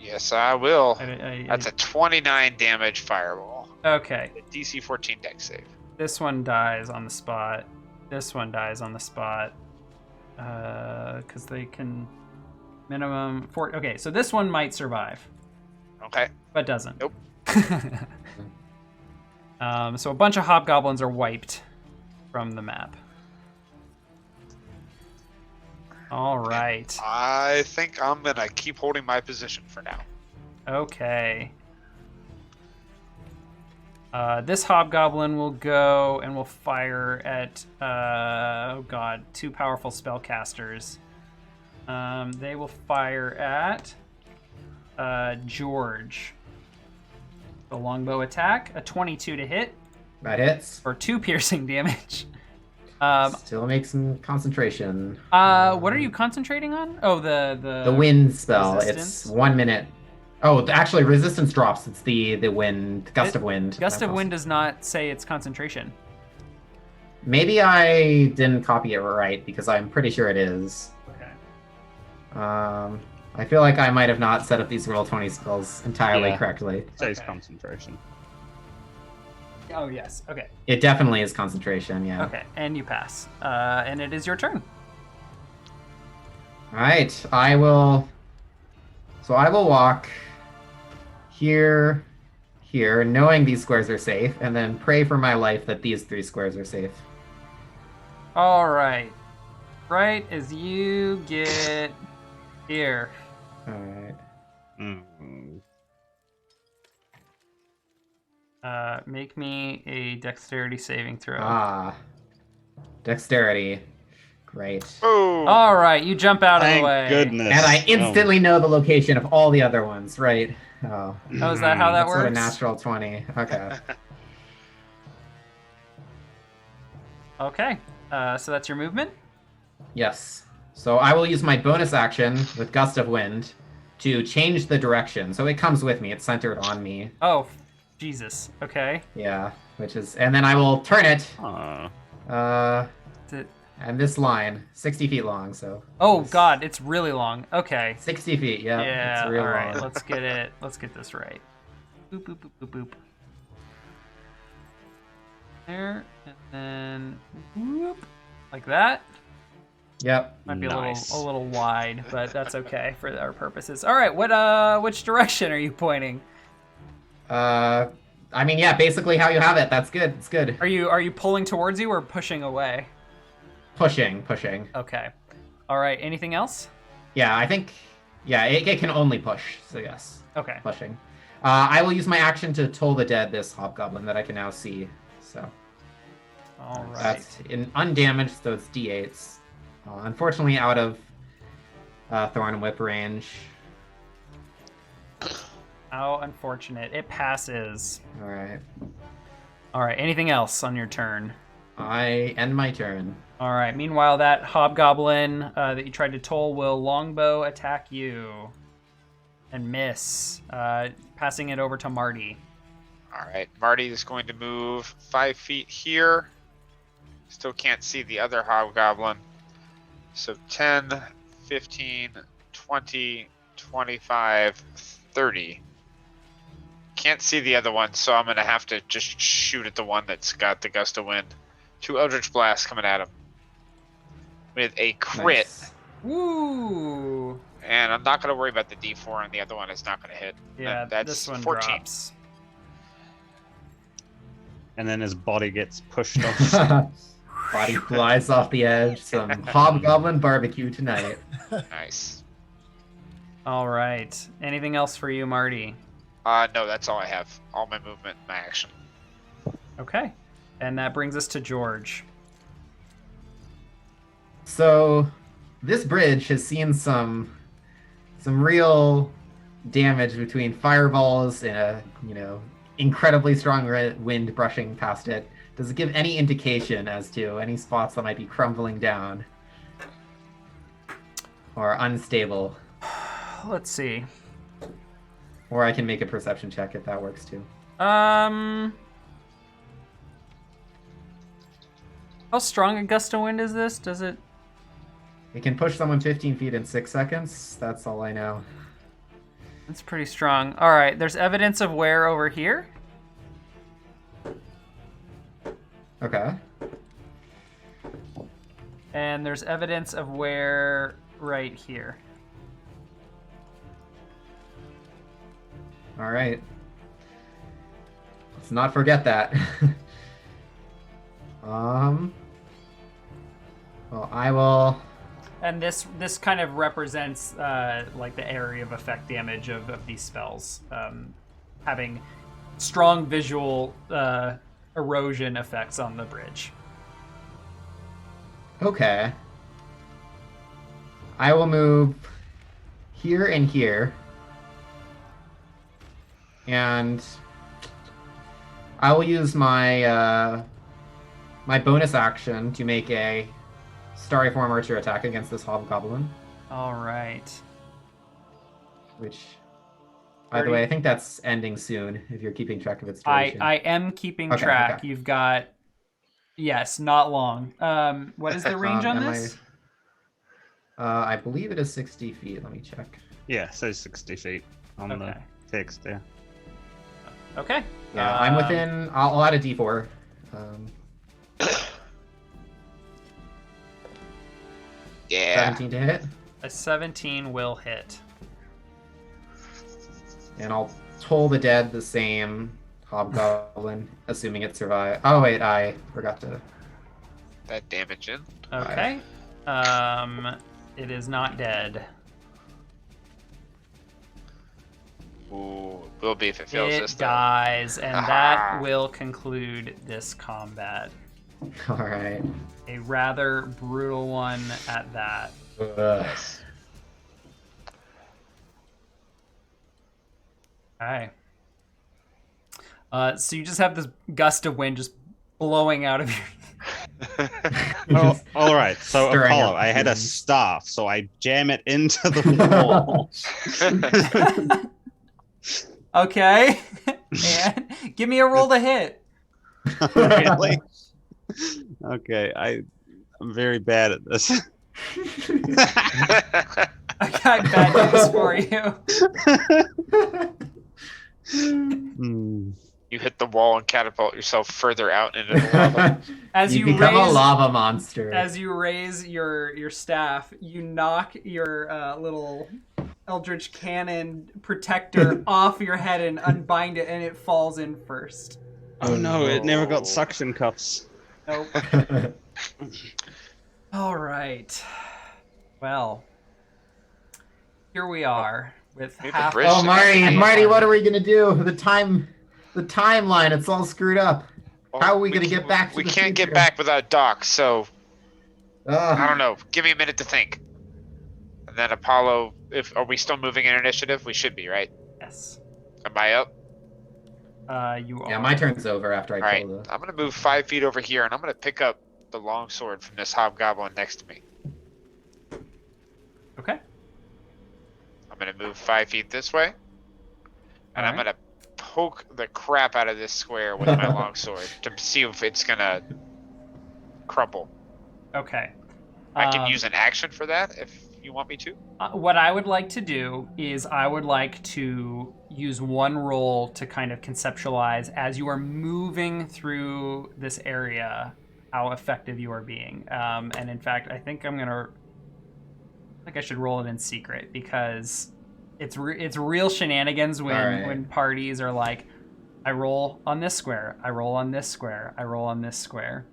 Yes, I will. I- That's a 29 damage fireball. Okay. A DC 14 dex save. This one dies on the spot. This one dies on the spot. Because they can minimum 4. Okay, so this one might survive, Okay. but doesn't. Nope. So a bunch of hobgoblins are wiped from the map. All right. I think I'm gonna keep holding my position for now. Okay. This hobgoblin will go and will fire at 2 powerful spellcasters. They will fire at George. The longbow attack, a 22 to hit That hits. for 2 piercing damage. Still makes some concentration. What are you concentrating on? Oh, the wind spell. resistance? It's 1 minute. Oh, actually, resistance drops. It's the wind, gust of wind. Gust of wind does not say it's concentration. Maybe I didn't copy it right because I'm pretty sure it is. Okay. I feel like I might have not set up these roll 20 spells entirely Yeah. correctly. It says Okay. concentration. Oh yes. Okay. It definitely is concentration. Yeah. Okay. And you pass. And it is your turn. All right. I will walk here, knowing these squares are safe, and then pray for my life that these 3 squares are safe. All right. Right as you get here. All right. Mm. Make me a dexterity saving throw. Ah. Dexterity. Great. Oh. All right, you jump out of the Thank way. goodness. And I instantly know the location of all the other ones, right? Oh. Oh, is that how that That's what a works? natural 20. Okay. Okay, so that's your movement? Yes. So I will use my bonus action with Gust of Wind to change the direction. So it comes with me. It's centered on me. Oh, Jesus. Okay. Yeah. And then I will turn it. Oh. And this line, 60 feet long, so. Oh, God, it's really long. Okay. 60 feet, yeah. Yeah, It's real all right, long. let's get it. Let's get this right. Boop, boop, boop, boop, boop. There, and then whoop, like that. Yep. Might be Nice. a little wide, but that's okay for our purposes. All right, which direction are you pointing? I mean, yeah, basically how you have it. That's good. It's good. Are you pulling towards you or pushing away? Pushing. Okay. All right. Anything else? Yeah, I think, yeah, it can only push, so yes. Okay. Pushing. I will use my action to toll the dead this hobgoblin that I can now see. So All right. that's undamaged, so it's d8s. Unfortunately, out of Thorn Whip range. How unfortunate. It passes. All right. All right. Anything else on your turn? I end my turn. All right. Meanwhile, that hobgoblin that you tried to toll will longbow attack you and miss, passing it over to Marty. All right, Marty is going to move 5 feet here. Still can't see the other hobgoblin. So 10, 15, 20, 25, 30. Can't see the other one, so I'm going to have to just shoot at the one that's got the gust of wind. 2 Eldritch Blasts coming at him. With a crit. Nice. Woo! And I'm not going to worry about the D4, and the other one is not going to hit. Yeah, That's this one 14. drops. And then his body gets pushed off. Body flies off the edge. Some hobgoblin barbecue tonight. Nice. All right. Anything else for you, Marty? No, that's all I have. All my movement, my action. Okay. And that brings us to George. So, this bridge has seen some real damage between fireballs and a, incredibly strong wind brushing past it. Does it give any indication as to any spots that might be crumbling down or unstable? Let's see. Or I can make a perception check if that works too. How strong a gust of wind is this? Does it? It can push someone 15 feet in 6 seconds. That's all I know. It's pretty strong. All right. There's evidence of wear over here. Okay. And there's evidence of wear right here. All right. Let's not forget that. Well, I will. And this kind of represents like the area of effect damage of these spells, having strong visual erosion effects on the bridge. Okay. I will move here and here. And I will use my my bonus action to make a Starry Form Archer attack against this hobgoblin. All right. Which, by the way, I think that's ending soon if you're keeping track of its I duration. am keeping Okay, track. okay. You've got, yes, not long. What is the range on am this? I believe it is 60 feet. Let me check. Yeah, so 60 feet on Okay. the text there. Okay. Yeah, I'm within. I'll add a D4. Yeah. 17 to hit, A 17 will hit. and I'll toll the dead the same hobgoblin, assuming it survived. Oh wait, I forgot to. That damage in. Okay. It is not dead. Ooh, will be if it fails It this though. dies, and that will conclude this combat. All right. A rather brutal one at that. Yes. Okay. So you just have this gust of wind just blowing out of your. Oh, all right. So Stirring Apollo, up I had a feelings. staff, so I jam it into the wall. Okay. And give me a roll to hit. Really? Okay, I'm very bad at this. I got bad news for you. Hmm. You hit the wall and catapult yourself further out into the lava. As you become a raise, lava monster. as you raise your staff, you knock your little eldritch cannon protector off your head and unbind it, and it falls in first. Oh no, it never Oh. got suction cups. Nope. All right. Well, here we are with Maybe the half. bridge Oh, should Marty, have to be- Marty, what are we gonna do? The timeline, it's all screwed up. Well, How are we gonna get back to We the can't get future? back without Doc, so Ugh. I don't know. Give me a minute to think. And then Apollo, are we still moving in initiative? We should be, right? Yes. Am I up? You are. Yeah, my turn's over after I All right. killed I'm gonna move 5 feet over here, and I'm gonna pick up the longsword from this hobgoblin next to me. Okay. I'm gonna move 5 feet this way, and I'm Alright. gonna poke the crap out of this square with my longsword to see if it's gonna crumple. Okay. I can use an action for that if you want me to. What I would like to do is I would like to use one roll to kind of conceptualize as you are moving through this area how effective you are being. And in fact, I think I should roll it in secret because it's real shenanigans when parties are like, I roll on this square, I roll on this square, I roll on this square.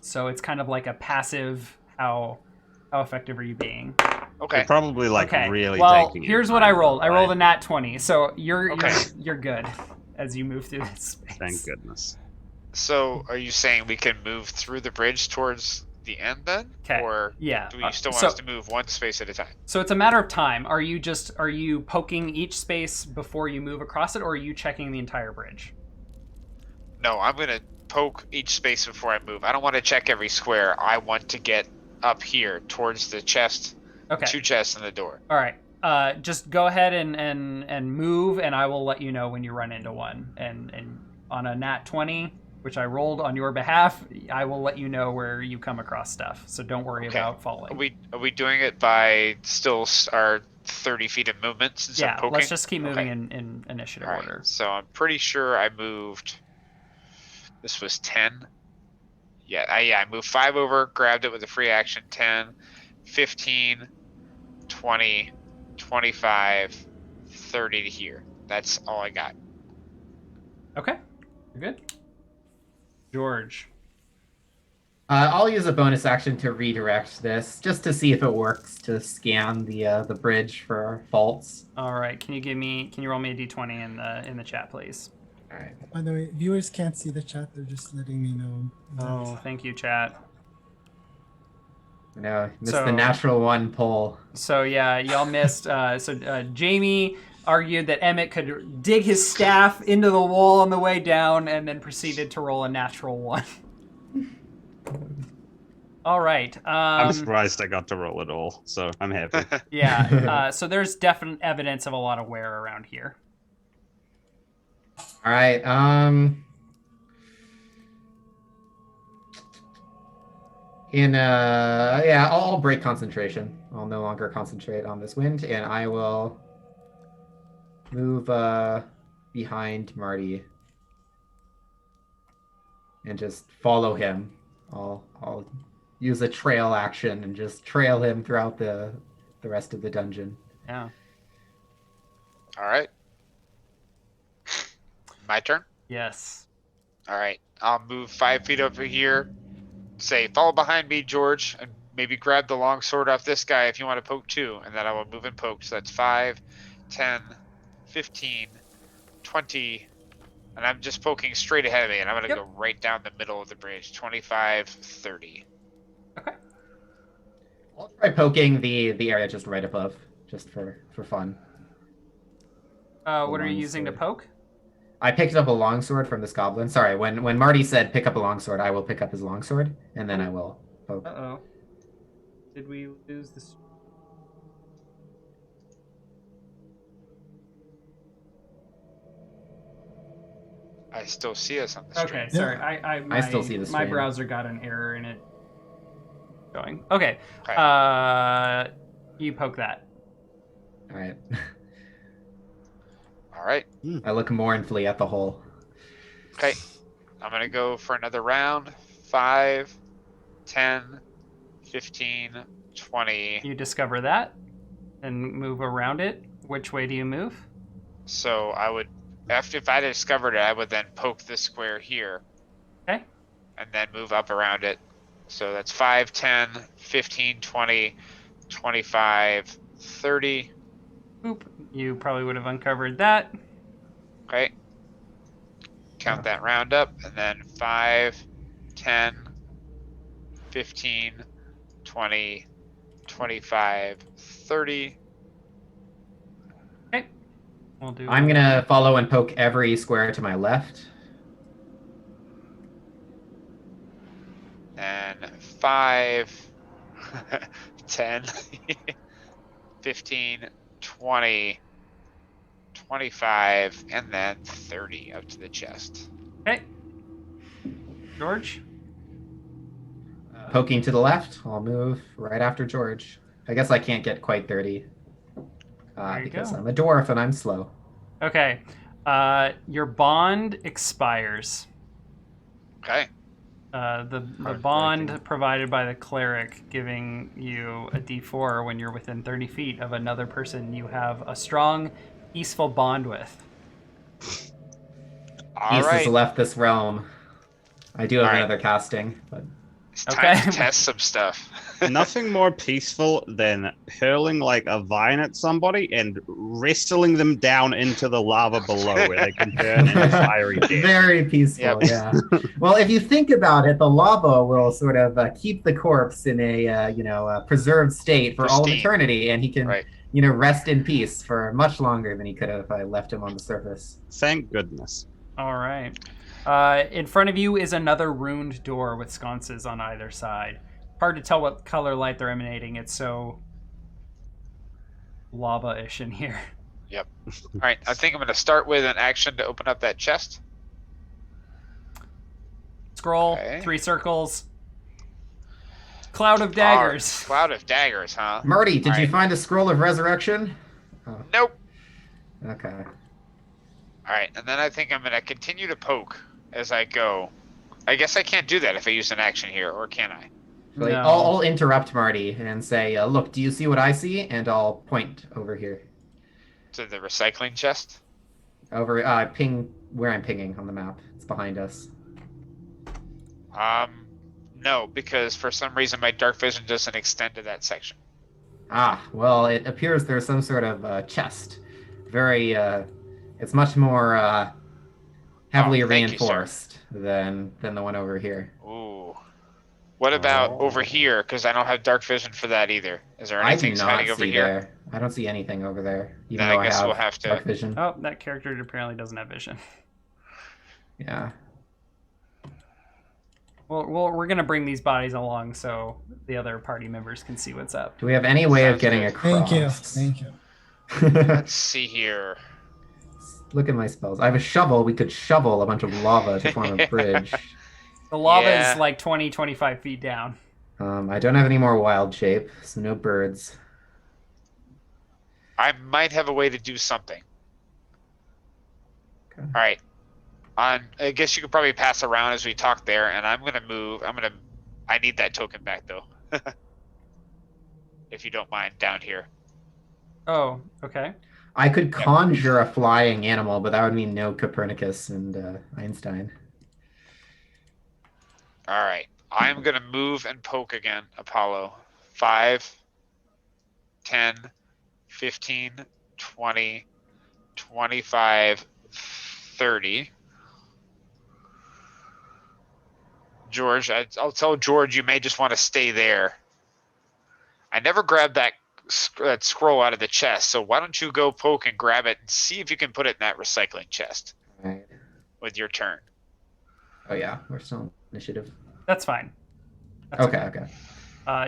So it's kind of like a passive how effective are you being? Okay. You're probably like Okay. really well, taking it. here's what I rolled. I Right. rolled a nat 20, so you're Okay. you're good as you move through this space. Thank goodness. So, are you saying we can move through the bridge towards the end then? 'Kay. Or Yeah. do you still want us to move one space at a time? So it's a matter of time. Are you poking each space before you move across it, or are you checking the entire bridge? No, I'm gonna poke each space before I move. I don't want to check every square. I want to get up here towards the chest, Okay. 2 chests and the door. All right. Just go ahead and move, and I will let you know when you run into one. And on a nat 20, which I rolled on your behalf, I will let you know where you come across stuff. So don't worry Okay. about falling. Are we doing it by still our 30 feet of movement since I'm Yeah, poking? let's just keep moving Okay. in initiative All right. order. So I'm pretty sure I moved. This was 10. Yeah, I moved 5 over, grabbed it with a free action. 10, 15, 20, 25, 30 to here. That's all I got. Okay, you're good. George. I'll use a bonus action to redirect this, just to see if it works to scan the bridge for faults. All right, can you roll me a d20 in the chat, please? All right. By the way, viewers can't see the chat. They're just letting me know. Oh, thank you, chat. No, missed So- the natural one pull. So yeah, y'all missed. Jaimee argued that Emmett could dig his staff into the wall on the way down, and then proceeded to roll a natural one. All right. I'm surprised I got to roll it all, so I'm happy. Yeah. So there's definite evidence of a lot of wear around here. All right. I'll break concentration. I'll no longer concentrate on this wind, and I will move behind Marty and just follow him. I'll use a trail action and just trail him throughout the rest of the dungeon. Yeah. All right. My turn? Yes. All right. I'll move 5 feet over here. Say, follow behind me, George, and maybe grab the long sword off this guy if you want to poke too. And then I will move and poke. So that's 5, 10, 15, 20, And I'm just poking straight ahead of me, and I'm gonna Yep. go right down the middle of the bridge. 25, 30. Okay. I'll try poking the area just right above, just for fun. What are you using to Longsword. poke? I picked up a longsword from this goblin. Sorry, when Marty said pick up a longsword, I will pick up his longsword, and then I will poke. Uh-oh. Did we lose the... I still see us on the stream. Okay, sorry. I still see the my stream. browser got an error in it going. Okay. Okay. You poke that. All right. All right. I look mournfully at the hole. Okay. I'm gonna go for another round. 5, 10, 15, 20. You discover that and move around it. Which way do you move? So I would, if I discovered it, I would then poke this square here. Okay. And then move up around it. So that's 5, 10, 15, 20, 25, 30. Boop. You probably would have uncovered that. Okay. Count that round up, and then 5, 10, 15, 20, 25, 30. Okay. We'll do... I'm gonna follow and poke every square to my left. And 5, 10, 15, 20, 25, and then 30 up to the chest. Okay. George? Poking to the left, I'll move right after George. I guess I can't get quite 30. There you Because go. I'm a dwarf and I'm slow. Okay. Your bond expires. Okay. The Hard bond correcting. provided by the cleric, giving you a D4 when you're within 30 feet of another person you have a strong, peaceful bond with. All Peace right. has left this realm. I do have All right. another casting, but It's time Okay. to test some stuff. Nothing more peaceful than hurling like a vine at somebody and wrestling them down into the lava below where they can burn in a fiery death. very peaceful. Yep. Yeah. Well, if you think about it, the lava will sort of keep the corpse in a preserved state for all of Pristine. eternity, and he can Right. rest in peace for much longer than he could have if I left him on the surface. Thank goodness. All right. In front of you is another ruined door with sconces on either side. Hard to tell what color light they're emanating. It's so lava-ish in here. Yep. All right. I think I'm going to start with an action to open up that chest. Scroll, Okay. 3 circles. Cloud of daggers. Oh, cloud of daggers, huh? Marty, did All you right. find a scroll of resurrection? Nope. Okay. All right. And then I think I'm going to continue to poke as I go. I guess I can't do that if I use an action here, or can I? Really, No. I'll interrupt Marty and say, look, do you see what I see? And I'll point over here. To the recycling chest? Over, ping where I'm pinging on the map. It's behind us. No, because for some reason my dark vision doesn't extend to that section. Ah, well, it appears there's some sort of chest. Very, it's much more heavily Oh, thank you, sir. reinforced than the one over here. Ooh. What about over here? Because I don't have dark vision for that either. Is there I do anything not hiding over see here? there. I don't see anything over there, even Then I though I guess have, we'll have to- dark vision. Oh, that character apparently doesn't have vision. Yeah. Well, we're going to bring these bodies along so the other party members can see what's up. Do we have any way of Sounds getting good. across? Thank you. Let's see here. Look at my spells. I have a shovel. We could shovel a bunch of lava to form a bridge. The lava Yeah. is like 20, 25 feet down. I don't have any more wild shape, so no birds. I might have a way to do something. Okay. All right. I guess you could probably pass around as we talk there, and I'm gonna move. I need that token back though, if you don't mind, down here. Oh, okay. I could conjure a flying animal, but that would mean no Copernicus and Einstein. All right. I'm gonna move and poke again, Apollo. 5, 10, 15, 20, 25, 30. George. I'll tell George you may just want to stay there. I never grabbed that scroll out of the chest, so why don't you go poke and grab it and see if you can put it in that recycling chest Right. with your turn. Oh yeah, we're still in initiative. That's fine. That's Okay.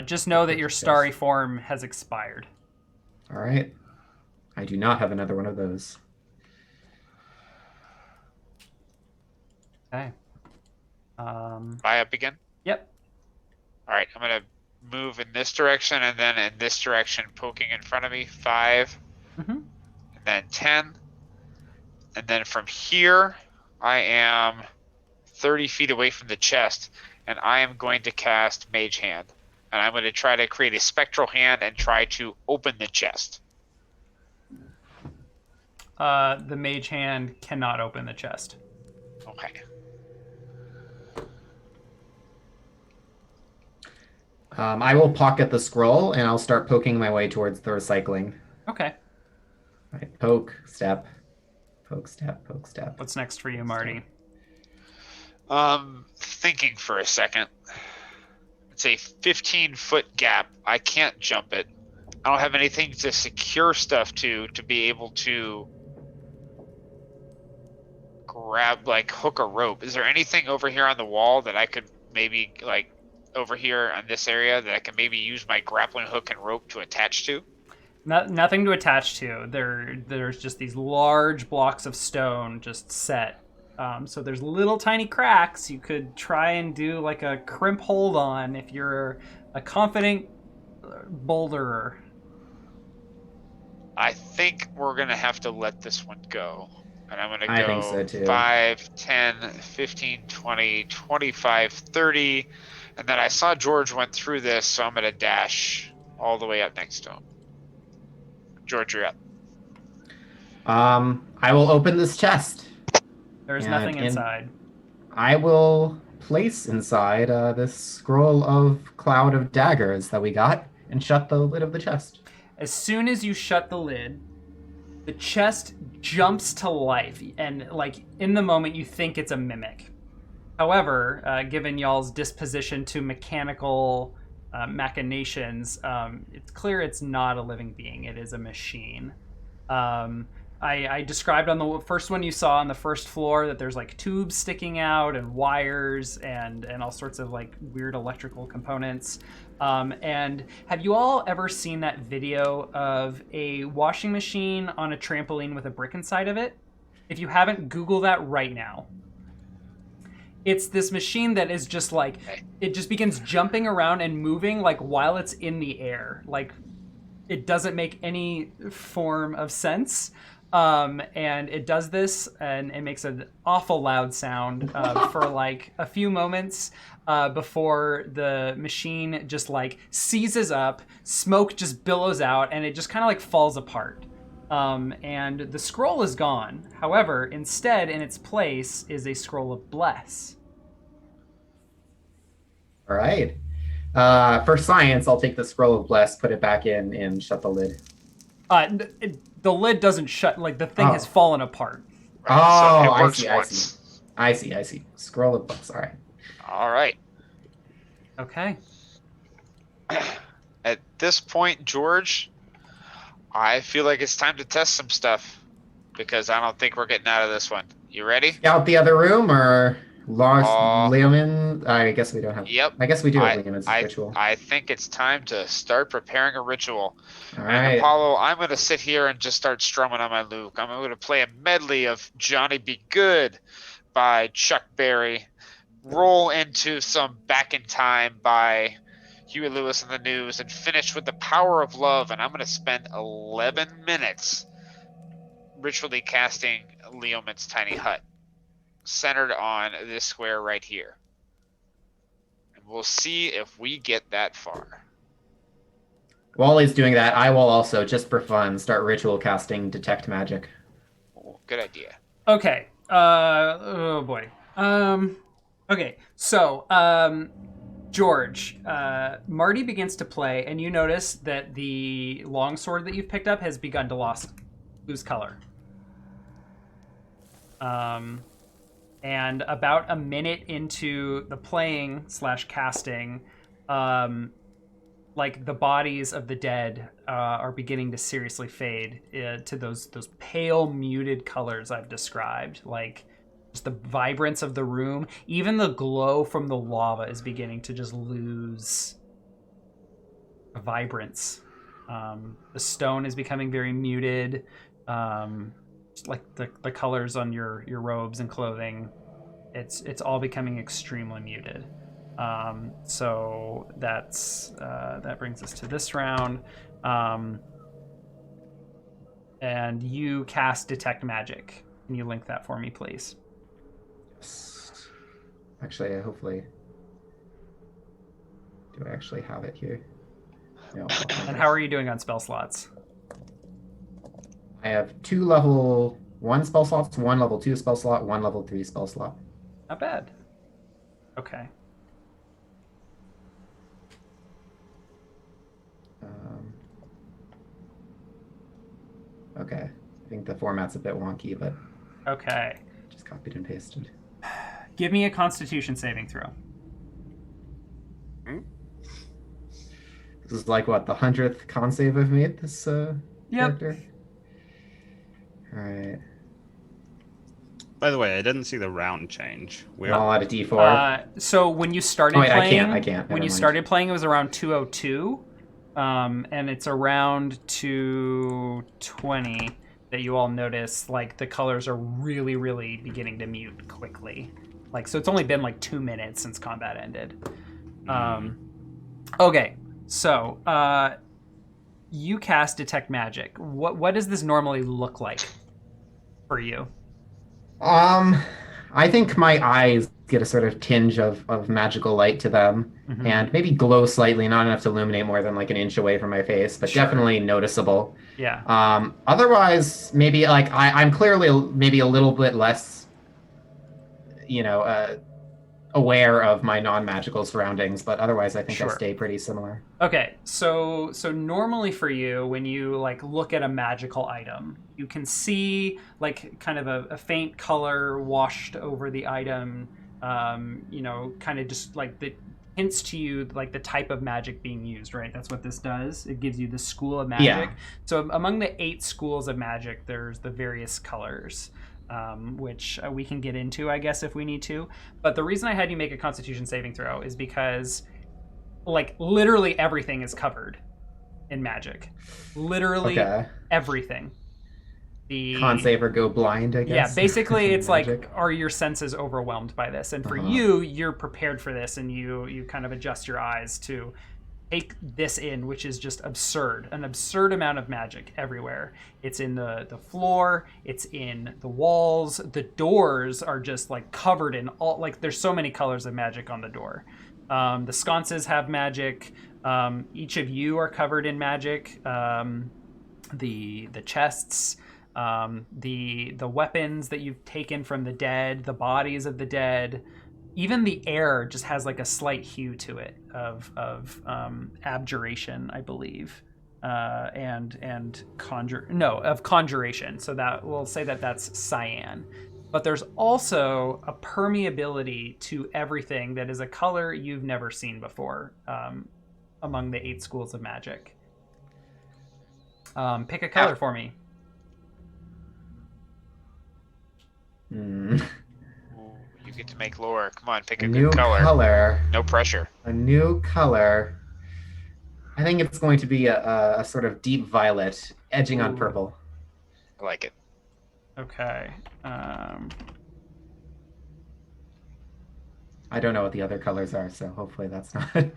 Just know that your starry form has expired. All right. I do not have another one of those. Okay. Buy up again? Yep. All right, I'm going to move in this direction and then in this direction, poking in front of me. 5, and then 10. And then from here, I am 30 feet away from the chest, and I am going to cast Mage Hand. And I'm going to try to create a spectral hand and try to open the chest. The Mage Hand cannot open the chest. Okay. I will pocket the scroll and I'll start poking my way towards the recycling. Okay. All right, poke, step, poke, step, poke, step. What's next for you, Marty? Thinking for a second. It's a 15-foot gap. I can't jump it. I don't have anything to secure stuff to be able to grab, like, hook a rope. Is there anything over here on the wall that I could maybe, like, over here on this area that I can maybe use my grappling hook and rope to attach to? Nothing to attach to. There's just these large blocks of stone just set. So there's little tiny cracks. You could try and do like a crimp hold on if you're a confident boulderer. I think we're going to have to let this one go. And I'm going to go I think so too. 5, 10, 15, 20, 25, 30. And then I saw George went through this, so I'm going to dash all the way up next to him. George, you're up. I will open this chest. There's And nothing inside. I will place inside this scroll of cloud of daggers that we got and shut the lid of the chest. As soon as you shut the lid, the chest jumps to life, and like in the moment you think it's a mimic. However, given y'all's disposition to mechanical machinations, it's clear it's not a living being. It is a machine. I described on the first one you saw on the first floor that there's like tubes sticking out and wires and all sorts of like weird electrical components. And have you all ever seen that video of a washing machine on a trampoline with a brick inside of it? If you haven't, Google that right now. It's this machine that is just like, it just begins jumping around and moving like while it's in the air. Like it doesn't make any form of sense. And it does this and it makes an awful loud sound for like a few moments before the machine just like seizes up, smoke just billows out, and it just kind of like falls apart. And the scroll is gone. However, instead, in its place is a scroll of bless. All right. For science, I'll take the scroll of bless, put it back in, and shut the lid. The lid doesn't shut. Like the thing has fallen apart. Oh, So it I works see, once. I see. Scroll of bless. All right. All right. Okay. At this point, George, I feel like it's time to test some stuff because I don't think we're getting out of this one. You ready? Out the other room or lost Leomin? I guess we don't have. Yep. I guess we do have Leomin's ritual. I think it's time to start preparing a ritual. All And right. Apollo, I'm going to sit here and just start strumming on my lute. I'm going to play a medley of Johnny Be Good by Chuck Berry, roll into some Back in Time by Huey Lewis and the News, and finish with The Power of Love. And I'm going to spend 11 minutes ritually casting Leomin's tiny hut, centered on this square right here. And we'll see if we get that far. While he's doing that, I will also, just for fun, start ritual casting Detect Magic. Oh, good idea. Okay. Oh boy. Okay. So, George, Marty begins to play, and you notice that the longsword that you've picked up has begun to lose color. And about a minute into the playing / casting, like the bodies of the dead are beginning to seriously fade to those pale, muted colors I've described. Like just the vibrance of the room, even the glow from the lava is beginning to just lose vibrance. The stone is becoming very muted. Like the colors on your robes and clothing, it's all becoming extremely muted. So that brings us to this round. And you cast Detect Magic. Can you link that for me, please? Yes. Actually, hopefully. Do I actually have it here? No. And how are you doing on spell slots? I have 2 level 1 spell slots, 1 level 2 spell slot, 1 level 3 spell slot. Not bad. Okay. Okay. I think the format's a bit wonky, but Okay. just copied and pasted. Give me a Constitution saving throw. This is like what, the 100th con save I've made this character? All right. By the way, I didn't see the round change. We're All out of D4. So when you started Oh, wait, playing, I can't. When Never you mind. started playing, it was around 202, and it's around 220 that you all notice. Like the colors are really, really beginning to mute quickly. Like so, it's only been like 2 minutes since combat ended. Okay, so you cast Detect Magic. What does this normally look like for you? I think my eyes get a sort of tinge of magical light to them, Mhm. and maybe glow slightly, not enough to illuminate more than like an inch away from my face, but Sure. definitely noticeable. Yeah. Otherwise, maybe like I'm clearly maybe a little bit less, aware of my non-magical surroundings, but otherwise I think Sure. I stay pretty similar. Okay, so normally for you, when you like look at a magical item, you can see like kind of a faint color washed over the item. Kind of just like the hints to you like the type of magic being used, right? That's what this does. It gives you the school of magic. Yeah. So among the 8 schools of magic, there's the various colors. Which we can get into, I guess, if we need to. But the reason I had you make a Constitution saving throw is because, like, literally everything is covered in magic. Literally Okay. everything. Con save or go blind, I guess. Yeah, basically, it's like, Magic. are your senses overwhelmed by this? And for you, you're prepared for this, and you kind of adjust your eyes to take this in, which is just absurd. An absurd amount of magic everywhere. It's in the floor, it's in the walls, the doors are just like covered in all, like there's so many colors of magic on the door. The sconces have magic. Each of you are covered in magic. The chests, the weapons that you've taken from the dead, the bodies of the dead. Even the air just has like a slight hue to it of abjuration, I believe, and conjuration. So that we'll say that that's cyan. But there's also a permeability to everything that is a color you've never seen before among the 8 schools of magic. Pick a color for me. You get to make lore. Come on, pick a new good color. No pressure. A new color. I think it's going to be a sort of deep violet, edging on purple. I like it. Okay. I don't know what the other colors are, so hopefully that's not.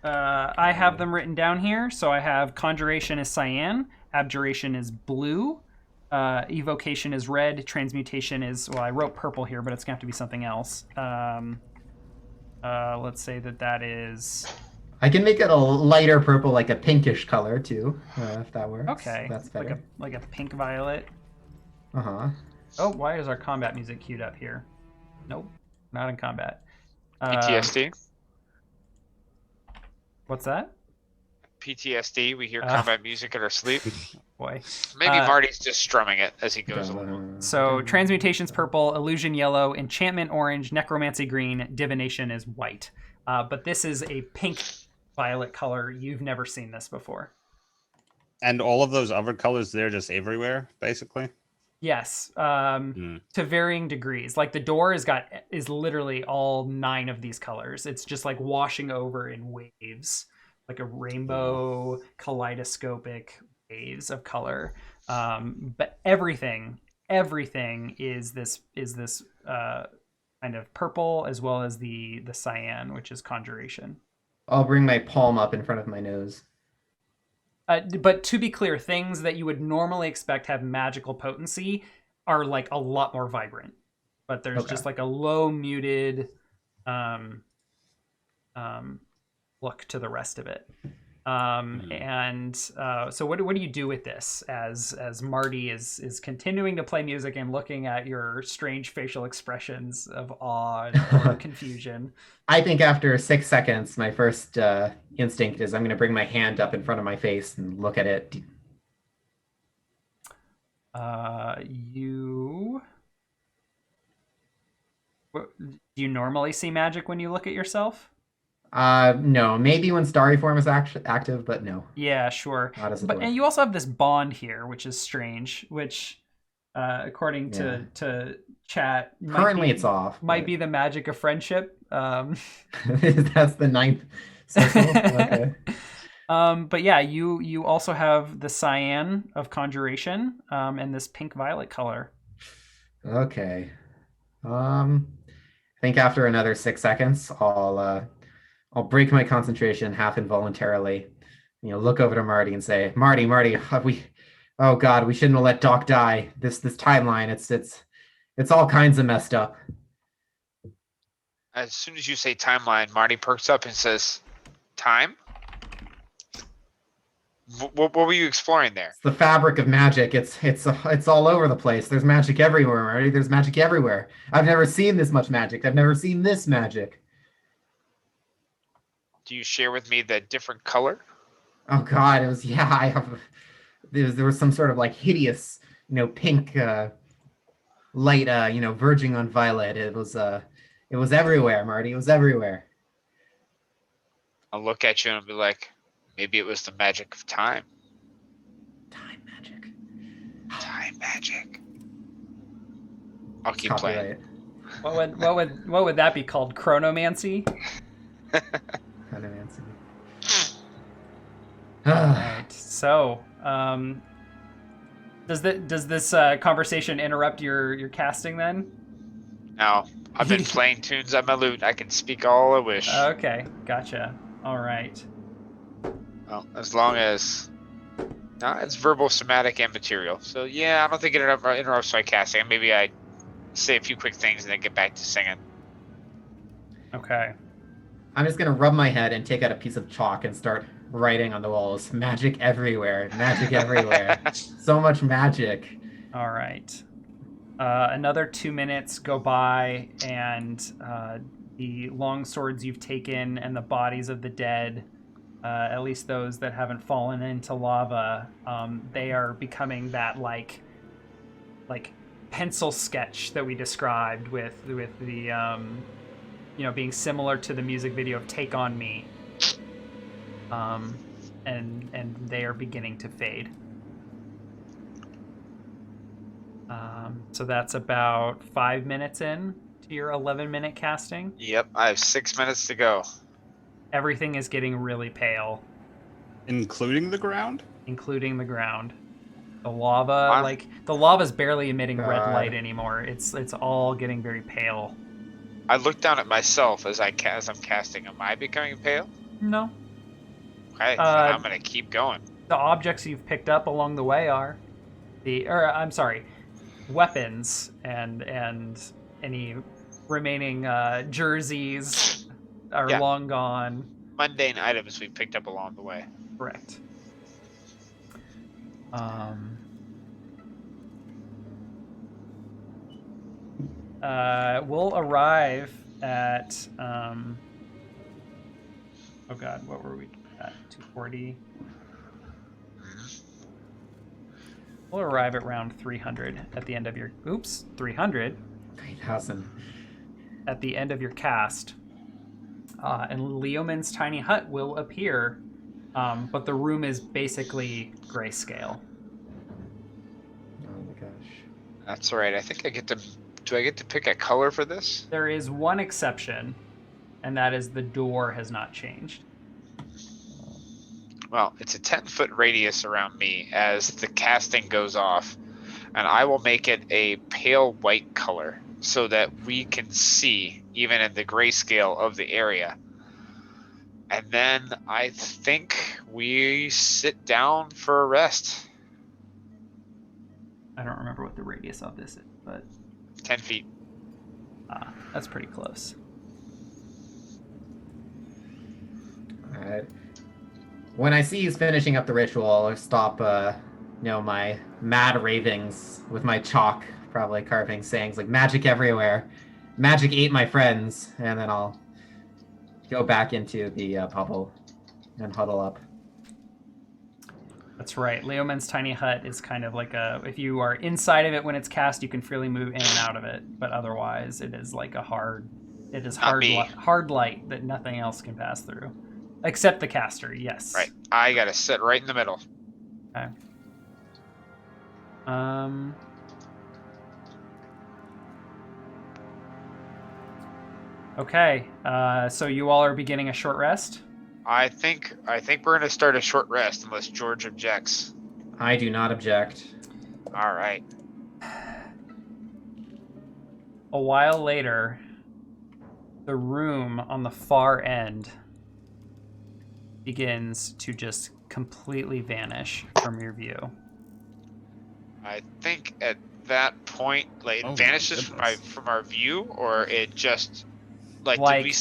I have them written down here. So I have Conjuration is cyan, Abjuration is blue, Evocation is red, Transmutation is, well, I wrote purple here, but it's going to have to be something else. Let's say that is... I can make it a lighter purple, like a pinkish color, too, if that works. Okay. That's better. Like a pink violet. Uh-huh. Oh, why is our combat music queued up here? Nope, not in combat. PTSD? What's that? PTSD, we hear combat music in our sleep. Boy. Maybe Marty's just strumming it as he goes along. So transmutation's purple, illusion yellow, enchantment orange, necromancy green, divination is white. But this is a pink violet color. You've never seen this before. And all of those other colors, they're just everywhere, basically. Yes, to varying degrees. Like the door is literally all 9 of these colors. It's just like washing over in waves, like a rainbow, kaleidoscopic waves of color. But everything is this kind of purple, as well as the cyan, which is conjuration. I'll bring my palm up in front of my nose. But to be clear, things that you would normally expect have magical potency are like a lot more vibrant. But there's just like a low muted look to the rest of it. So what do you do with this as Marty is continuing to play music and looking at your strange facial expressions of awe or confusion? I think after 6 seconds, my first instinct is I'm going to bring my hand up in front of my face and look at it. Do you normally see magic when you look at yourself? No, maybe when Starry Form is active, but no. Yeah, sure. Not as a But door. and you also have this bond here, which is strange, which according to chat Currently it's off. Might be the magic of friendship. That's the 9th circle. Okay. But yeah, you also have the cyan of conjuration, and this pink violet color. Okay. I think after another 6 seconds, I'll break my concentration half involuntarily. Look over to Marty and say, Marty, oh God, we shouldn't have let Doc die. This timeline, it's all kinds of messed up. As soon as you say timeline, Marty perks up and says, "Time? What were you exploring there?" It's the fabric of magic. It's all over the place. There's magic everywhere, Marty. There's magic everywhere. I've never seen this much magic. I've never seen this magic. Do you share with me the different color? Oh God, it was there was some sort of like hideous, pink light, verging on violet. It was everywhere, Marty. It was everywhere. I'll look at you and I'll be like, maybe it was the magic of time. Time magic. Time magic. I'll keep Copyright. playing. What would that be called? Chronomancy? Chronomancy. Right. So, does this conversation interrupt your casting then? No, I've been playing tunes on my lute. I can speak all I wish. Okay, gotcha. All right. Well, as long as it's verbal, somatic, and material. So yeah, I don't think it interrupts my casting. Maybe I say a few quick things and then get back to singing. Okay. I'm just gonna rub my head and take out a piece of chalk and start writing on the walls. Magic everywhere. Magic everywhere. So much magic. All right. Another 2 minutes go by, and the long swords you've taken and the bodies of the dead, at least those that haven't fallen into lava, they are becoming that like pencil sketch that we described with the being similar to the music video of Take On Me. And they are beginning to fade. So that's about 5 minutes in to your 11-minute casting. Yep, I have 6 minutes to go. Everything is getting really pale, Including the ground? including the ground. The lava, Wow. the lava's barely emitting red God. light anymore. It's all getting very pale. I look down at myself as I'm casting. Am I becoming pale? No, Okay, then I'm gonna keep going. the objects you've picked up along the way are weapons and any remaining jerseys are Yeah. long gone. Mundane items we picked up along the way. Correct. We'll arrive at oh god, what were we at? 240. We'll arrive at round 300 at the end of your... Oops, 300. 3,000. At the end of your cast. And Leoman's tiny hut will appear, but the room is basically grayscale. Oh my gosh. That's all right. I think I get to. Do I get to pick a color for this? There is one exception, and that is the door has not changed. Well, it's a 10-foot radius around me as the casting goes off, and I will make it a pale white color so that we can see even in the grayscale of the area. And then I think we sit down for a rest. I don't remember what the radius of this is, but 10 feet. that's pretty close. Alright. When I see he's finishing up the ritual, I'll stop, my mad ravings with my chalk, probably carving sayings like magic everywhere, magic ate my friends, and then I'll go back into the bubble and huddle up. That's right. Leoman's tiny hut is kind of like if you are inside of it when it's cast, you can freely move in and out of it, but otherwise it is like hard light that nothing else can pass through. Except the caster, yes. Right. I gotta sit right in the middle. Okay. Okay. So you all are beginning a short rest? I think we're gonna start a short rest unless George objects. I do not object. All right. A while later, the room on the far end begins to just completely vanish from your view. I think at that point, like, it vanishes from our view, or it just do we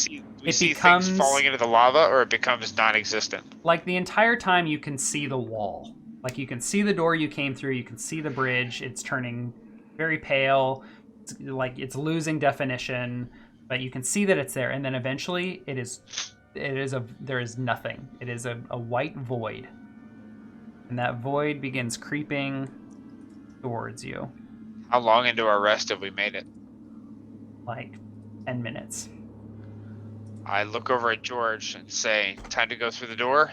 see things falling into the lava, or it becomes non-existent? Like the entire time, you can see the wall. Like you can see the door you came through. You can see the bridge. It's turning very pale. It's losing definition, but you can see that it's there. And then eventually, there is nothing. It is a white void, and that void begins creeping towards you. How long into our rest have we made it? Like 10 minutes. I look over at George and say, "Time to go through the door."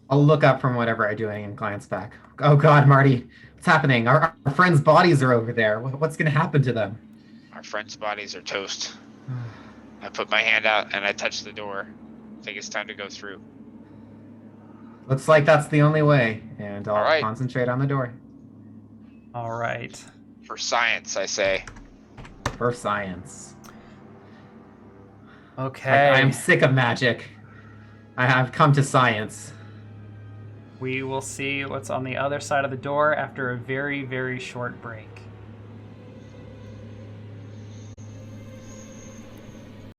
I'll look up from whatever I'm doing and glance back. Oh God, Marty, what's happening? Our friends' bodies are over there. What's going to happen to them? Our friends' bodies are toast. I put my hand out and I touch the door. I think it's time to go through. Looks like that's the only way, and I'll All right. concentrate on the door. All right. For science, I say. For science. Okay. I am sick of magic. I have come to science. We will see what's on the other side of the door after a very, very short break.